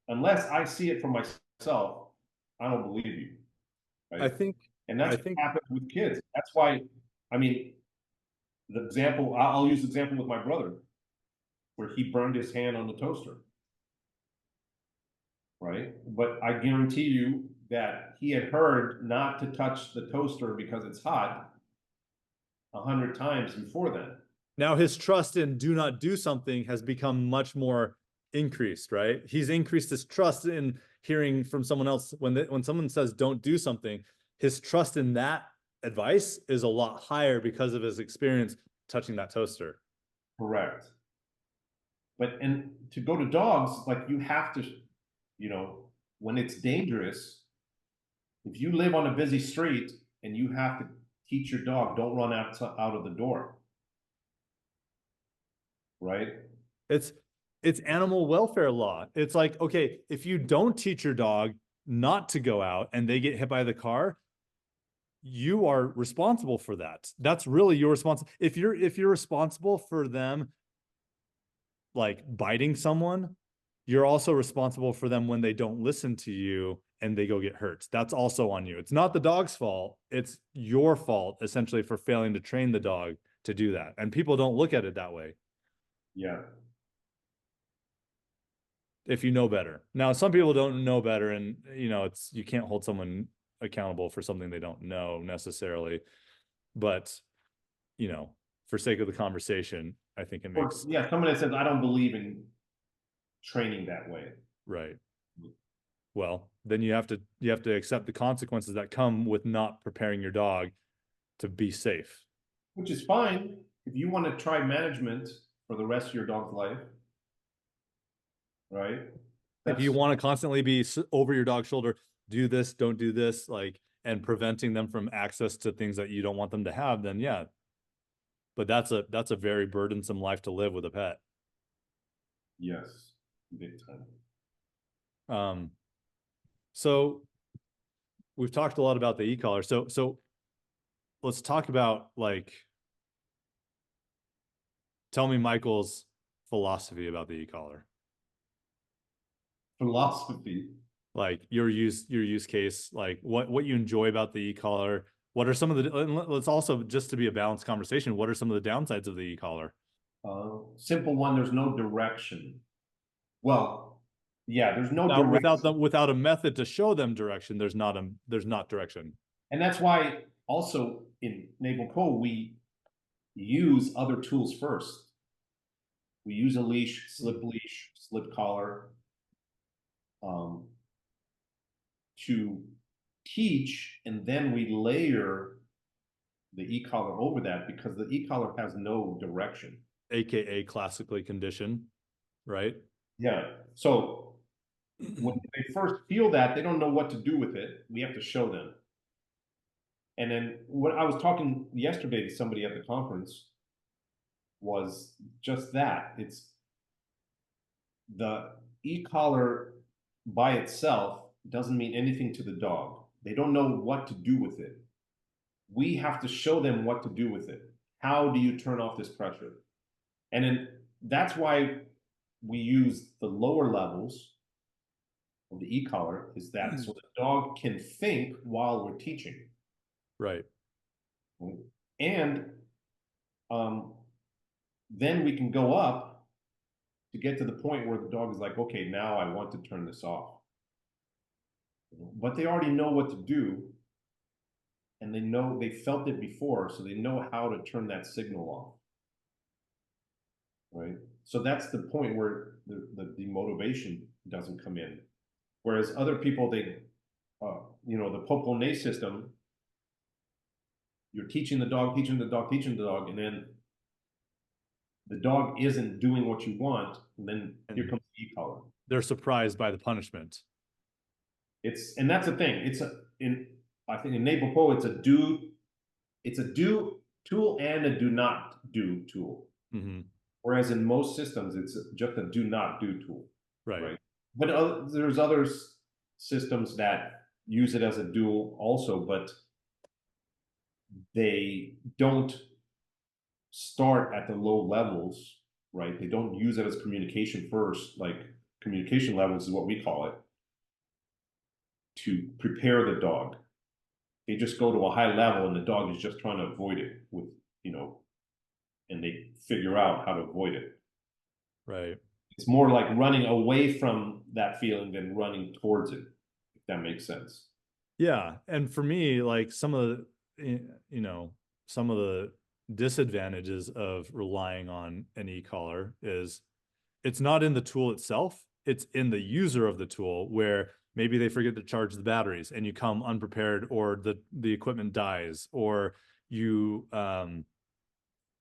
unless I see it for myself, I don't believe you, I right? think And that's I what think happens with kids. That's why, I mean, the example I'll use the example with my brother, where he burned his hand on the toaster, right? But I guarantee you that he had heard not to touch the toaster because it's hot 100 times before then. now his trust in do not do something has become much more increased, right? He's increased his trust in hearing from someone else when someone says don't do something, his trust in that advice is a lot higher because of his experience touching that toaster. Correct. And to go to dogs, like you have to, when it's dangerous, If you live on a busy street and you have to teach your dog, don't run out of the door, right? It's it's animal welfare law. It's like, okay, if you don't teach your dog not to go out and they get hit by the car, you are responsible for that. That's really your responsibility. If you're responsible for them like biting someone, you're also responsible for them when they don't listen to you and they go get hurt. That's also on you. It's not the dog's fault. It's your fault essentially for failing to train the dog to do that. And people don't look at it that way. Yeah. If you know better. Now, some people don't know better, and it's you can't hold someone accountable for something they don't know necessarily. But for sake of the conversation, I think it Or, makes yeah, someone that says, I don't believe in training that way. right. Well, then you have to accept the consequences that come with not preparing your dog to be safe. Which is fine if you want to try management for the rest of your dog's life, right? If you That's want to constantly be over your dog's shoulder, do this, don't do this, like, and preventing them from access to things that you don't want them to have, then yeah. But that's a very burdensome life to live with a pet. yes, big time. Um, so we've talked a lot about the e-collar. So let's talk about like tell me Michael's philosophy about the e-collar. Philosophy. Like your use case, like what you enjoy about the e-collar. What are some of the let's also just to be a balanced conversation, what are some of the downsides of the e-collar? Simple one, there's no direction. Well, yeah, there's no Without direction. them without a method to show them direction, there's not direction. And that's why also in NePoPo, we use other tools first. We use a leash, slip collar, um, to teach, and then we layer the e-collar over that because the e-collar has no direction. AKA classically conditioned, right? Yeah. So when they first feel that, they don't know what to do with it. We have to show them. And then what I was talking yesterday to somebody at the conference was just that. It's the e-collar by itself doesn't mean anything to the dog. They don't know what to do with it. We have to show them what to do with it. How do you turn off this pressure? And then that's why we use the lower levels of the e-collar, is that so the dog can think while we're teaching. Right. And um, then we can go up to get to the point where the dog is like, okay, now I want to turn this off. But they already know what to do, and they know they felt it before, so they know how to turn that signal off. Right? So that's the point where the motivation doesn't come in. Whereas other people, the Popone system, you're teaching the dog, and then the dog isn't doing what you want, and then here comes the e-collar. They're surprised by the punishment. And that's the thing. I think in NePoPo, it's a do tool and a do not do tool. Mm-hmm. Whereas in most systems, it's just a do not do tool. Right. But there's other systems that use it as a dual also, but they don't start at the low levels, right? They don't use it as communication first, like communication levels is what we call it, to prepare the dog. They just go to a high level and the dog is just trying to avoid it and they figure out how to avoid it. Right. It's more like running away from that feeling than running towards it, if that makes sense. Yeah. And for me, like some of the disadvantages of relying on an e-collar is it's not in the tool itself, it's in the user of the tool where maybe they forget to charge the batteries and you come unprepared, or the equipment dies, or you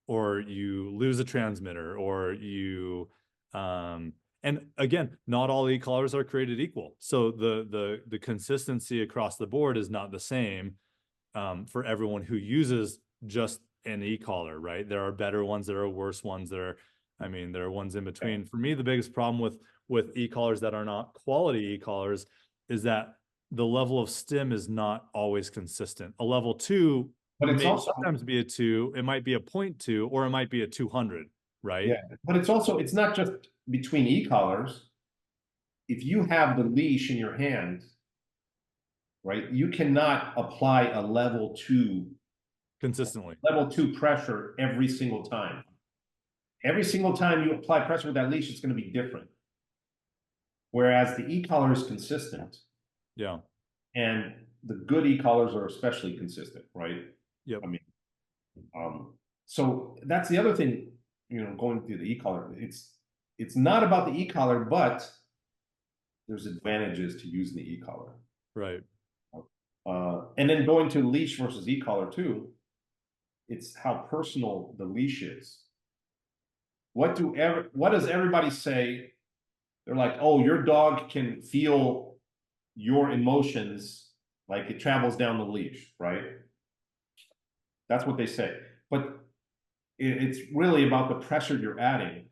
lose a transmitter, or you And again, not all e-collars are created equal. So the consistency across the board is not the same for everyone who uses just an e-collar, right? There are better ones, there are worse ones, there are ones in between. For me, the biggest problem with e-collars that are not quality e-collars is that the level of stim is not always consistent. A level 2 But it's may also, sometimes be a 2, it might be a 0.2, or it might be a 200, right? yeah, but it's also, it's not just between e-collars. If you have the leash in your hand, right, you cannot apply a Consistently. level two pressure every single time. Every single time you apply pressure with that leash, it's going to be different. Whereas the e-collar is consistent, Yeah. and the good e-collars are especially consistent, right? Yep. I mean, so that's the other thing, going through the e-collar. It's not about the e-collar, but there's advantages to using the e-collar. Right. And then going to leash versus e-collar too, it's how personal the leash is. What does everybody say? They're like, oh, your dog can feel your emotions like it travels down the leash, right? That's what they say. But it's really about the pressure you're adding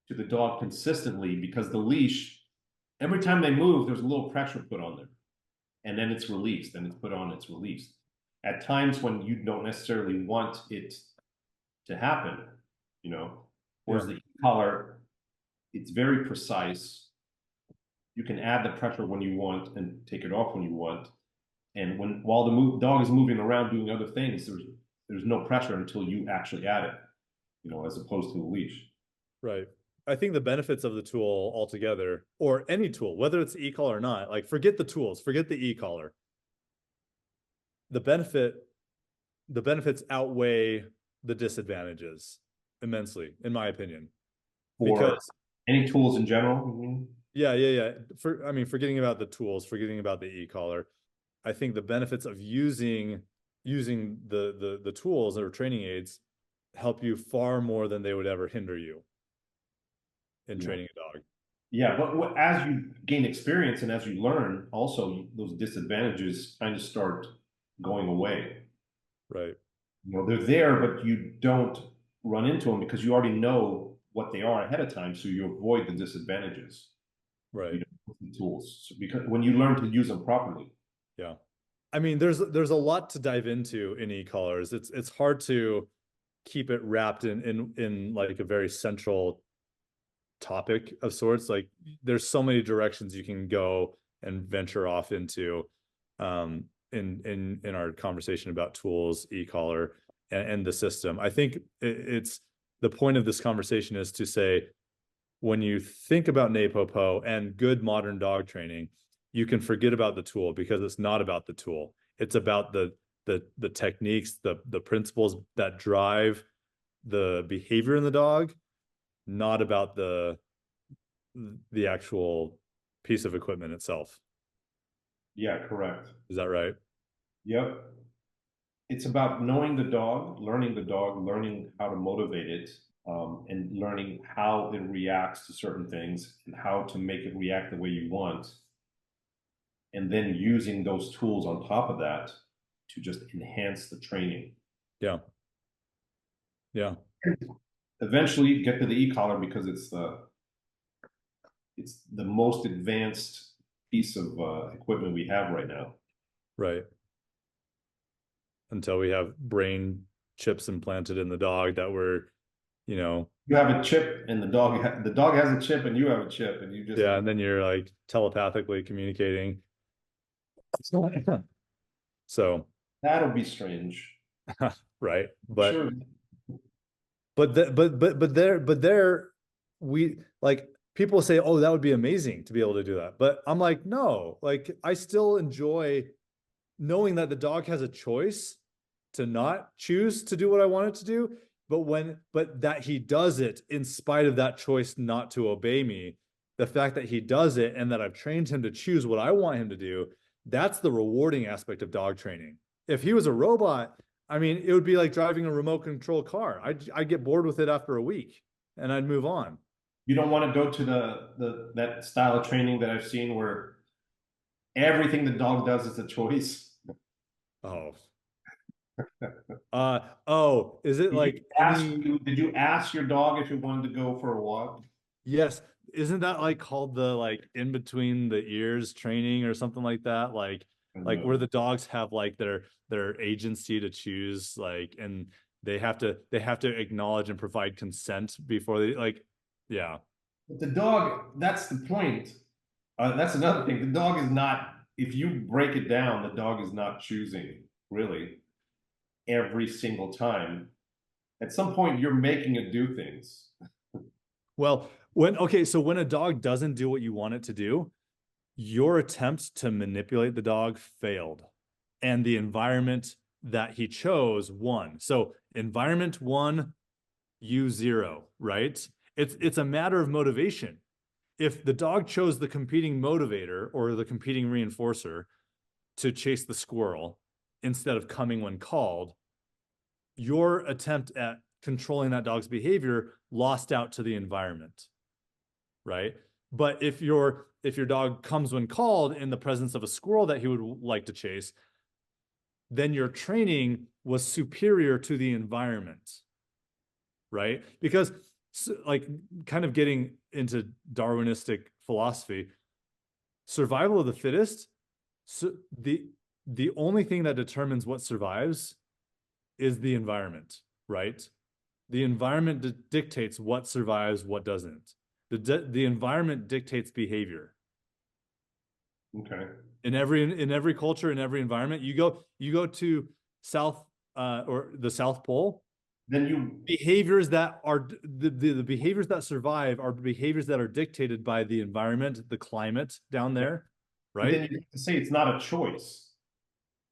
to the dog consistently, because the leash, every time they move, there's a little pressure put on there. And then it's released, and it's put on, it's released. At times when you don't necessarily want it to happen, whereas the e-collar, it's very precise. You can add the pressure when you want and take it off when you want. And while the dog is moving around doing other things, there's no pressure until you actually add it, as opposed to the leash. Right. I think the benefits of the tool altogether, or any tool, whether it's e-collar or not, like forget the tools, forget the e-collar. The benefits outweigh the disadvantages immensely, in my opinion. Because any tools in general. Yeah. Forgetting about the tools, forgetting about the e-collar, I think the benefits of using the tools or training aids help you far more than they would ever hinder you in training a dog. Yeah, but as you gain experience and as you learn, also those disadvantages kind of start going away. Right. They're there, but you don't run into them because you already know what they are ahead of time, so you avoid the disadvantages. Right. The tools, so because when you learn to use them properly. Yeah. There's a lot to dive into in e-collars. It's hard to keep it wrapped in like a very central topic of sorts. Like there's so many directions you can go and venture off into in our conversation about tools, e-collar, and the system. I think it's the point of this conversation is to say, when you think about NePoPo and good modern dog training, you can forget about the tool, because it's not about the tool. It's about the techniques, the principles that drive the behavior in the dog, not about the actual piece of equipment itself. Yeah, correct. Is that right? Yep. It's about knowing the dog, learning how to motivate it, and learning how it reacts to certain things and how to make it react the way you want. And then using those tools on top of that to just enhance the training. Yeah. Yeah. Eventually get to the e-collar, because it's the most advanced piece of equipment we have right now. Right. Until we have brain chips implanted in the dog that we're, you have a chip and the dog has a chip and you have a chip, and you just, yeah, and then you're like telepathically communicating. So that'll be strange. right. But sure. there we like, people say, oh, that would be amazing to be able to do that. But I'm like, no, like I still enjoy knowing that the dog has a choice to not choose to do what I want it to do, but that he does it in spite of that choice not to obey me. The fact that he does it and that I've trained him to choose what I want him to do, that's the rewarding aspect of dog training. If he was a robot, it would be like driving a remote control car. I'd get bored with it after a week and I'd move on. You don't want to go to that style of training that I've seen where everything the dog does is a choice. Oh. Oh, is it like Did you ask your dog if you wanted to go for a walk? yes, isn't that like called the like in between the ears training or something like that? Like where No. the dogs have like their agency to choose, like, and they have to acknowledge and provide consent before they like, yeah. But the dog, that's the point. That's another thing. The dog is not, if you break it down, the dog is not choosing really every single time. At some point, you're making it do things. Well, so when a dog doesn't do what you want it to do, your attempt to manipulate the dog failed, and the environment that he chose won. So environment one, you zero, right? It's a matter of motivation. If the dog chose the competing motivator or the competing reinforcer to chase the squirrel instead of coming when called, your attempt at controlling that dog's behavior lost out to the environment, right? But if your dog comes when called in the presence of a squirrel that he would like to chase, then your training was superior to the environment, right? Because like kind of getting into Darwinistic philosophy, survival of the fittest, so the only thing that determines what survives is the environment, right? The environment dictates what survives, what doesn't. The environment dictates behavior. Okay. In every culture, in every environment, you go to South or the South Pole, Then you behaviors that are the behaviors that survive are behaviors that are dictated by the environment, the climate down there, But right? then you have to say it's not a choice.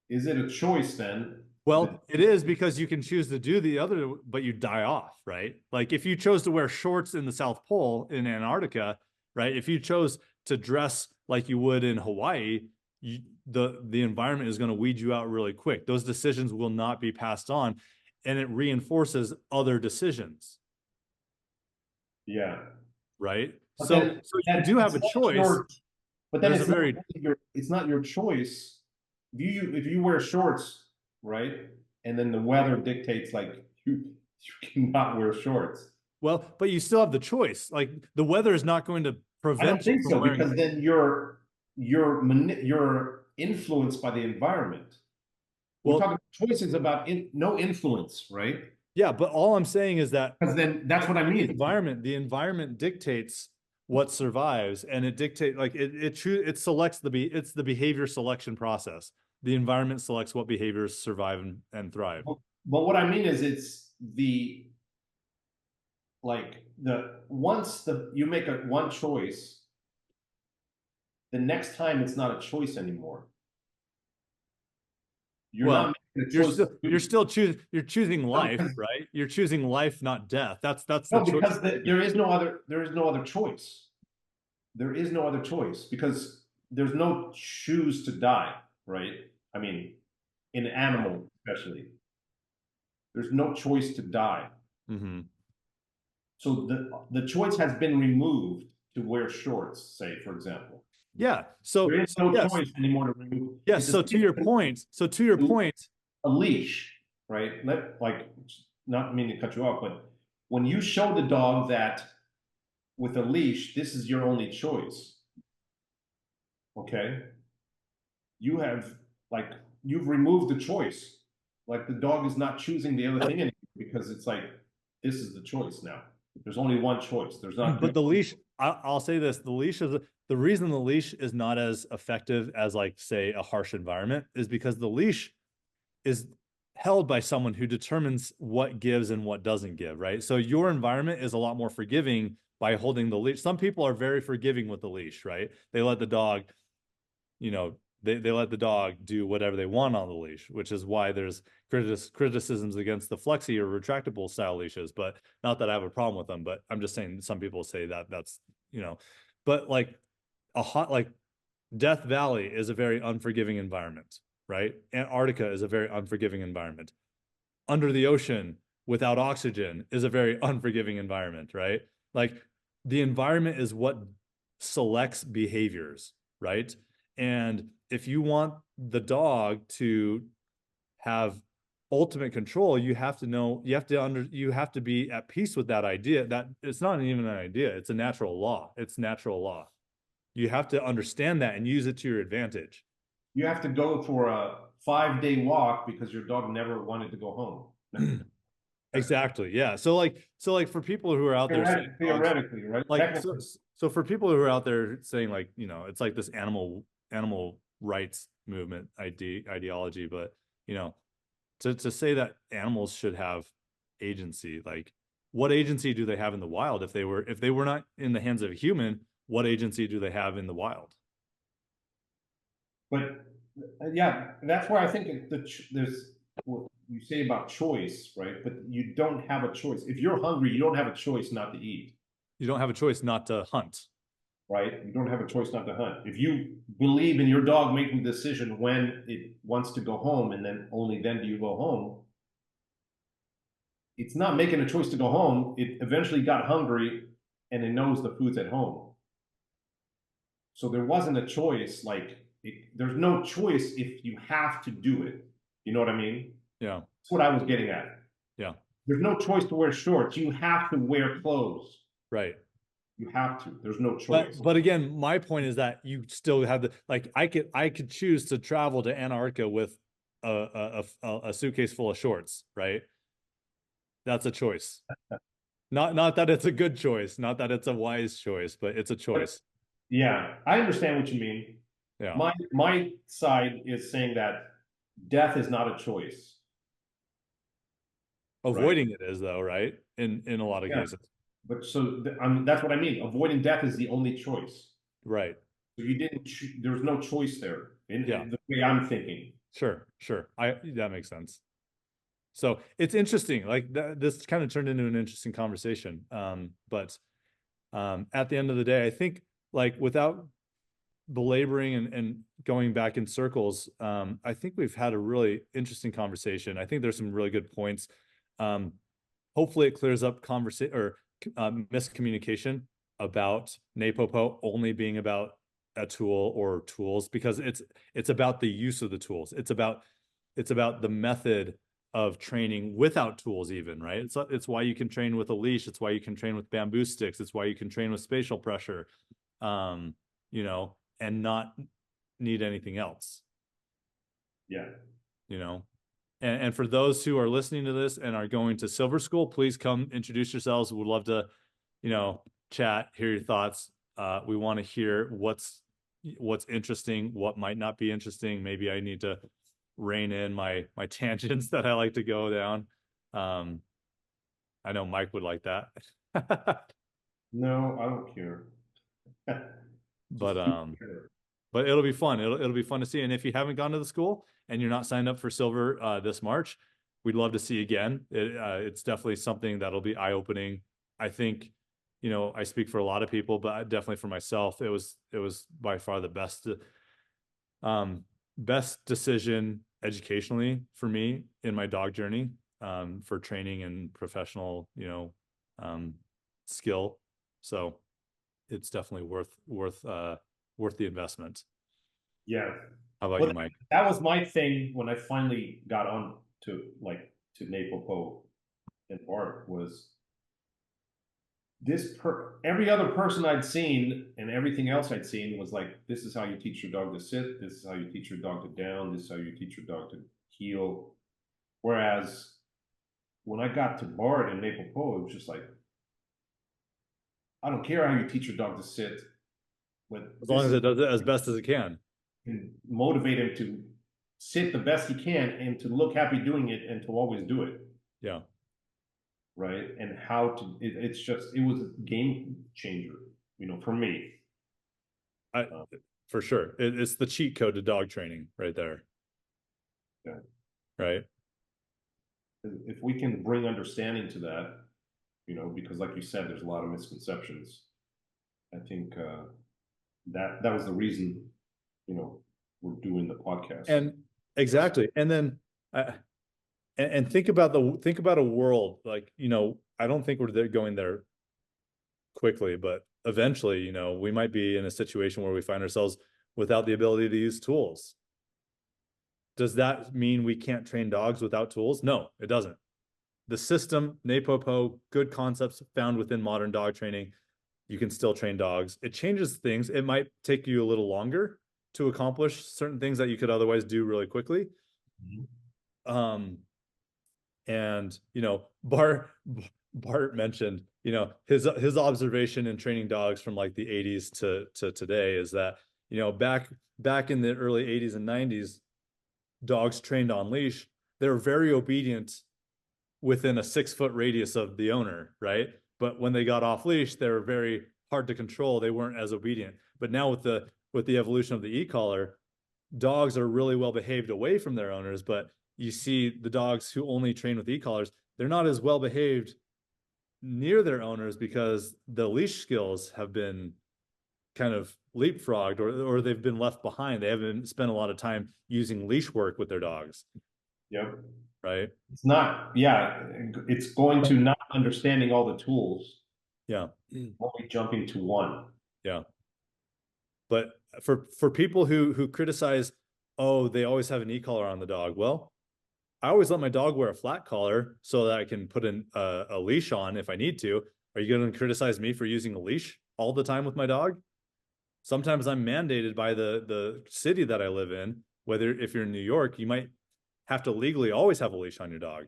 Is it a choice then? Well, it is, because you can choose to do the other, but you die off, right? Like if you chose to wear shorts in the South Pole in Antarctica, right? If you chose to dress like you would in Hawaii, the environment is going to weed you out really quick. Those decisions will not be passed on, and it reinforces other decisions, Yeah. right? But So then you do have it's a not choice. but then There's a very it's not your choice. If you wear shorts, right? And then the weather dictates like you cannot wear shorts. well, but you still have the choice. Like the weather is not going to I don't prevent you think from so wearing. because then you're influenced by the environment. We're Well, talking choices about no influence, right? yeah, but all I'm saying is that Because then that's what I mean. the environment dictates what survives, and it selects it's the behavior selection process. The environment selects what behaviors survive and thrive. But what I mean is it's the like the once you make one choice, the next time it's not a choice anymore. You're Well, not making a you're choice. still you're still choosing No, life, right? You're choosing life, not death. That's the no, choice. because there is no other choice. There is no other choice because there's no choose to die, right? I mean, in an animal especially, there's no choice to die. Mm-hmm. So the choice has been removed to wear shorts, say, for example. Yeah. There So is so no yes, choice anymore to remove. yes. It's the So to your same point, so to your with point, a leash, right? Like, not meaning to cut you off, but when you show the dog that with a leash, this is your only choice, okay? You have like you've removed the choice. Like the dog is not choosing the other thing anymore because it's like this is the choice now. There's only one choice. There's not. but the leash, I'll say this, the reason the leash is not as effective as like say a harsh environment is because the leash is held by someone who determines what gives and what doesn't give, right? So your environment is a lot more forgiving by holding the leash. Some people are very forgiving with the leash, right? They let the dog, you know, they let the dog do whatever they want on the leash, which is why there's criticisms against the flexi or retractable style leashes. But not that I have a problem with them, but I'm just saying some people say that that's, but like like Death Valley is a very unforgiving environment, right? Antarctica is a very unforgiving environment. Under the ocean without oxygen is a very unforgiving environment, right? Like the environment is what selects behaviors, right? And if you want the dog to have ultimate control, you have to know, you have to be at peace with that idea that it's not even an idea, it's a natural law. It's natural law. You have to understand that and use it to your advantage. You have to go for a 5-day walk because your dog never wanted to go home. Exactly. Yeah. So like for people who are out there saying dogs, Theoretically, right? like so for people who are out there saying like, it's like this animal rights movement ideology, but to say that animals should have agency, like what agency do they have in the wild? If they were not in the hands of a human, what agency do they have in the wild? But yeah, that's why I think there's what you say about choice, right? But you don't have a choice. If you're hungry, you don't have a choice not to eat, You don't have a choice not to hunt. right? You don't have a choice not to hunt. If you believe in your dog making the decision when it wants to go home, and then only then do you go home, it's not making a choice to go home. It eventually got hungry and it knows the food's at home. So there wasn't a choice. There's no choice if you have to do it. You know what I mean? Yeah. That's what I was getting at. Yeah. There's no choice to wear shorts. You have to wear clothes. Right. You have to. There's no choice. But again, my point is that you still have like I could choose to travel to Antarctica with a suitcase full of shorts, right? That's a choice. Not that it's a good choice, not that it's a wise choice, but it's a choice. Yeah, I understand what you mean. Yeah. My side is saying that death is not a choice. Avoiding it is though, right? In a lot of cases. But that's what I mean. Avoiding death is the only choice. Right. So you didn't. There was no choice there. In the way I'm thinking. Sure. That makes sense. So it's interesting. Like this kind of turned into an interesting conversation. But at the end of the day, I think like without belaboring and going back in circles, I think we've had a really interesting conversation. I think there's some really good points. Hopefully it clears up conversation or miscommunication about NePoPo only being about a tool or tools, because it's about the use of the tools. It's about the method of training without tools even, right? It's why you can train with a leash. It's why you can train with bamboo sticks. It's why you can train with spatial pressure, and not need anything else. Yeah. And for those who are listening to this and are going to Silver School, please come introduce yourselves. We'd love to, chat, hear your thoughts. We want to hear what's interesting, what might not be interesting. Maybe I need to rein in my tangents that I like to go down. I know Mike would like that. No, I don't care. But it'll be fun. It'll be fun to see. And if you haven't gone to the school and you're not signed up for Silver this March, we'd love to see you again. It's definitely something that'll be eye-opening. I think, I speak for a lot of people, but definitely for myself, it was by far the best decision educationally for me in my dog journey, for training and professional, skill. So it's definitely worth the investment. Yeah. How about you, Mike? That was my thing when I finally got on to NePoPo and Art was every other person I'd seen and everything else I'd seen was like, this is how you teach your dog to sit. This is how you teach your dog to down. This is how you teach your dog to heel. Whereas when I got to Bart and NePoPo, it was just like, I don't care how you teach your dog to sit, but as long as it does it as best as it can, and motivate him to sit the best he can and to look happy doing it and to always do it. Yeah. Right. And how to, it was a game changer, for me. For sure. It's the cheat code to dog training right there. Yeah. Right. If we can bring understanding to that, because like you said, there's a lot of misconceptions. I think that was the reason, we're doing the podcast. And exactly. And then and think about a world like, I don't think we're going there quickly, but eventually, you know, we might be in a situation where we find ourselves without the ability to use tools. Does that mean we can't train dogs without tools? No, it doesn't. The system, NePoPo, good concepts found within modern dog training, you can still train dogs. It changes things. It might take you a little longer to accomplish certain things that you could otherwise do really quickly. And you know, Bart mentioned, you know, his observation in training dogs from like the 80s to today is that, you know, back in the early 80s and 90s, dogs trained on leash, they were very obedient within a 6-foot radius of the owner, right? But when they got off leash, they were very hard to control. They weren't as obedient. But now with the evolution of the e-collar, dogs are really well behaved away from their owners, but you see the dogs who only train with e-collars, they're not as well behaved near their owners because the leash skills have been kind of leapfrogged, or they've been left behind. They haven't spent a lot of time using leash work with their dogs. Yep. Right. It's not, yeah, it's going to not understanding all the tools. Yeah. Only jumping to one. Yeah. But for people who criticize, oh, they always have an e-collar on the dog. Well, I always let my dog wear a flat collar so that I can put a leash on if I need to. Are you going to criticize me for using a leash all the time with my dog? Sometimes I'm mandated by the city that I live in. Whether if you're in New York, you might have to legally always have a leash on your dog.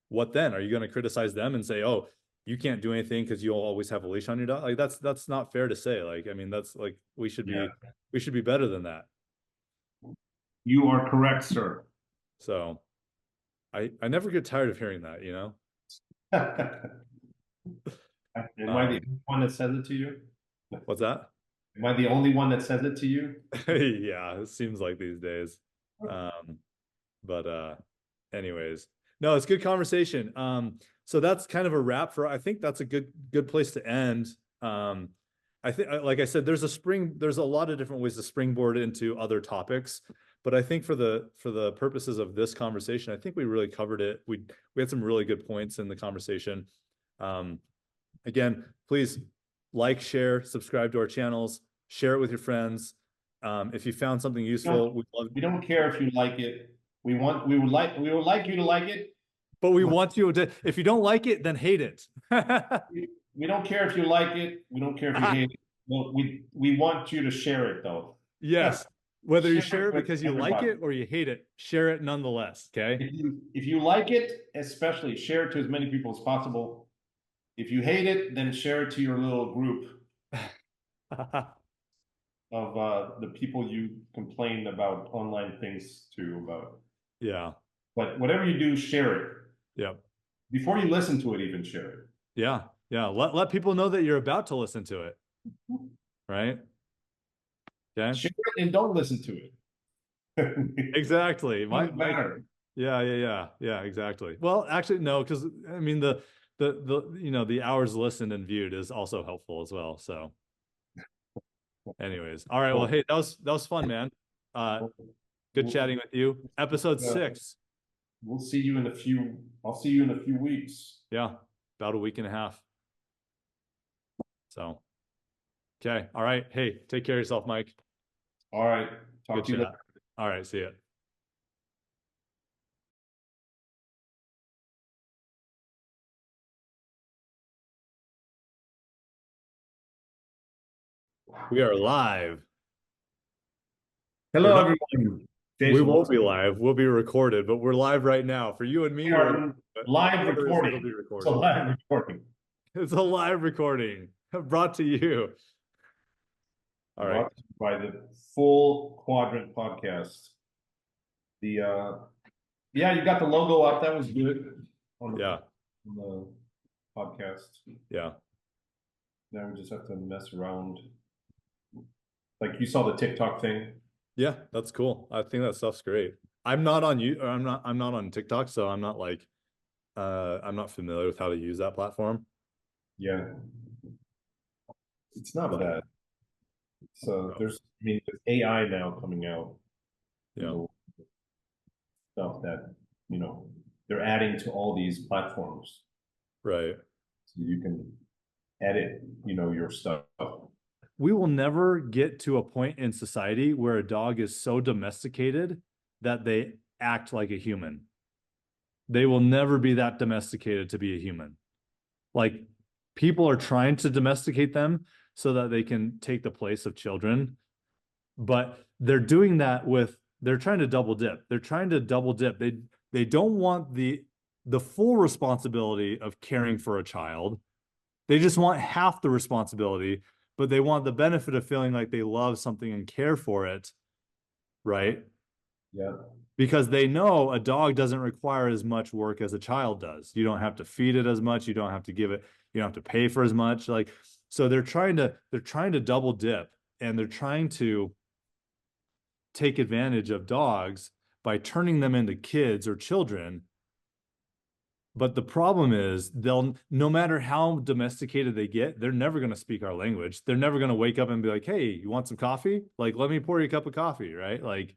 What then? Are you going to criticize them and say, oh, you can't do anything because you'll always have a leash on your dog? Like that's not fair to say. Like, I mean, that's like we should be better than that. You are correct, sir. So I never get tired of hearing that, you know? Am I the only one that says it to you? What's that? Am I the only one that says it to you? Yeah, it seems like these days. But anyways, no, it's good conversation. So that's kind of a wrap I think that's a good place to end. I think, like I said, there's a lot of different ways to springboard into other topics, but I think for the purposes of this conversation, I think we really covered it. We had some really good points in the conversation. Again, please like, share, subscribe to our channels, share it with your friends. If you found something useful, we don't care if you like it. We would like you to like it. But we want you to, if you don't like it, then hate it. We don't care if you like it. We don't care if you hate it. Well, we want you to share it though. Yes. Whether you share it because you like it or you hate it, share it nonetheless. Okay. If you like it, especially share it to as many people as possible. If you hate it, then share it to your little group of the people you complain about online things to about. Yeah. But whatever you do, share it. Yeah. Before you listen to it, even share it. Yeah. Yeah. Let people know that you're about to listen to it. Right. Okay. Share it and don't listen to it. Exactly. Matter. Yeah. Exactly. Well, actually, no, because I mean the you know, the hours listened and viewed is also helpful as well. So anyways, all right. Well, hey, that was fun, man. Good chatting with you. Episode 6. We'll see you in a few. I'll see you in a few weeks. Yeah, about a week and a half. So, okay. All right. Hey, take care of yourself, Mike. All right. Talk to you later. All right. See ya. We are live. Hello, everyone. Jason, we won't be live. We'll be recorded, but we're live right now. For you and me, we're live recording. It's a live recording. It's a live recording brought to you. All right. By the full Quadrant podcast. Yeah, you got the logo up. That was good. On the podcast. Yeah. Now we just have to mess around. Like you saw the TikTok thing. Yeah, that's cool. I think that stuff's great. I'm not on I'm not on TikTok, so I'm not like I'm not familiar with how to use that platform. Yeah. It's not bad. So there's AI now coming out. Yeah. Stuff that, they're adding to all these platforms. Right. So you can edit, your stuff. We will never get to a point in society where a dog is so domesticated that they act like a human. They will never be that domesticated to be a human. Like, people are trying to domesticate them so that they can take the place of children, but they're doing that they're trying to double dip. They're trying to double dip. They don't want the full responsibility of caring for a child. They just want half the responsibility, but they want the benefit of feeling like they love something and care for it, right? Yeah. Because they know a dog doesn't require as much work as a child does. You don't have to feed it as much. You don't have to give it, you don't have to pay for as much. Like, so they're trying to double dip, and they're trying to take advantage of dogs by turning them into kids or children. But the problem is, no matter how domesticated they get, they're never going to speak our language. They're never going to wake up and be like, "Hey, you want some coffee? Like, let me pour you a cup of coffee," right? Like,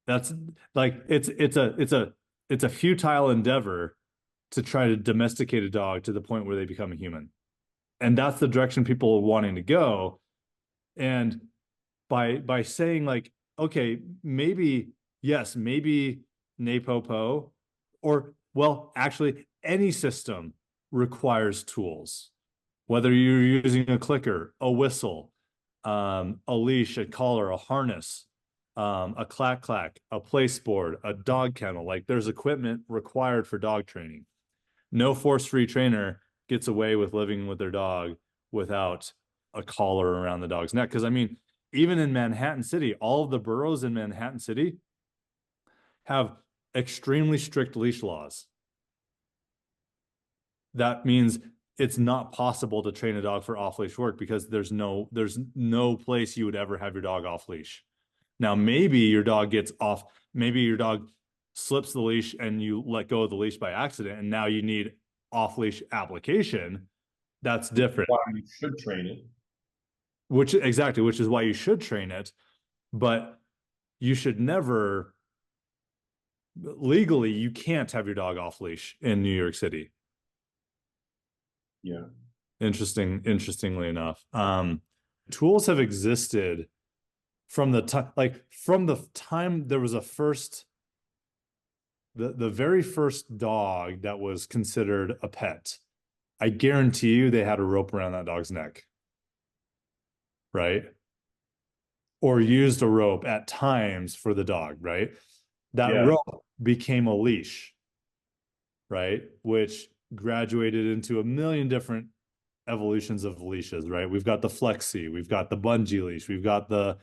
that's like it's a futile endeavor to try to domesticate a dog to the point where they become a human. And that's the direction people are wanting to go. And by saying like, okay, maybe, yes, maybe NePoPo, or well, actually any system requires tools, whether you're using a clicker, a whistle, a leash, a collar, a harness, a clack clack, a place board, a dog kennel. Like, there's equipment required for dog training. No force-free trainer gets away with living with their dog without a collar around the dog's neck. Because I mean, even in Manhattan City, all of the boroughs in Manhattan City have extremely strict leash laws. That means it's not possible to train a dog for off-leash work because there's no place you would ever have your dog off leash. Now, maybe your dog gets off, maybe your dog slips the leash and you let go of the leash by accident, and now you need off-leash application. That's different. Why you should train it. Which is why you should train it, but you should never, legally, you can't have your dog off leash in New York City. Yeah. Interestingly enough. Tools have existed from the time there was the very first dog that was considered a pet. I guarantee you they had a rope around that dog's neck, right? Or used a rope at times for the dog, right? That rope became a leash, right? Which graduated into a million different evolutions of leashes, right? We've got the flexi, we've got the bungee leash, we've got the,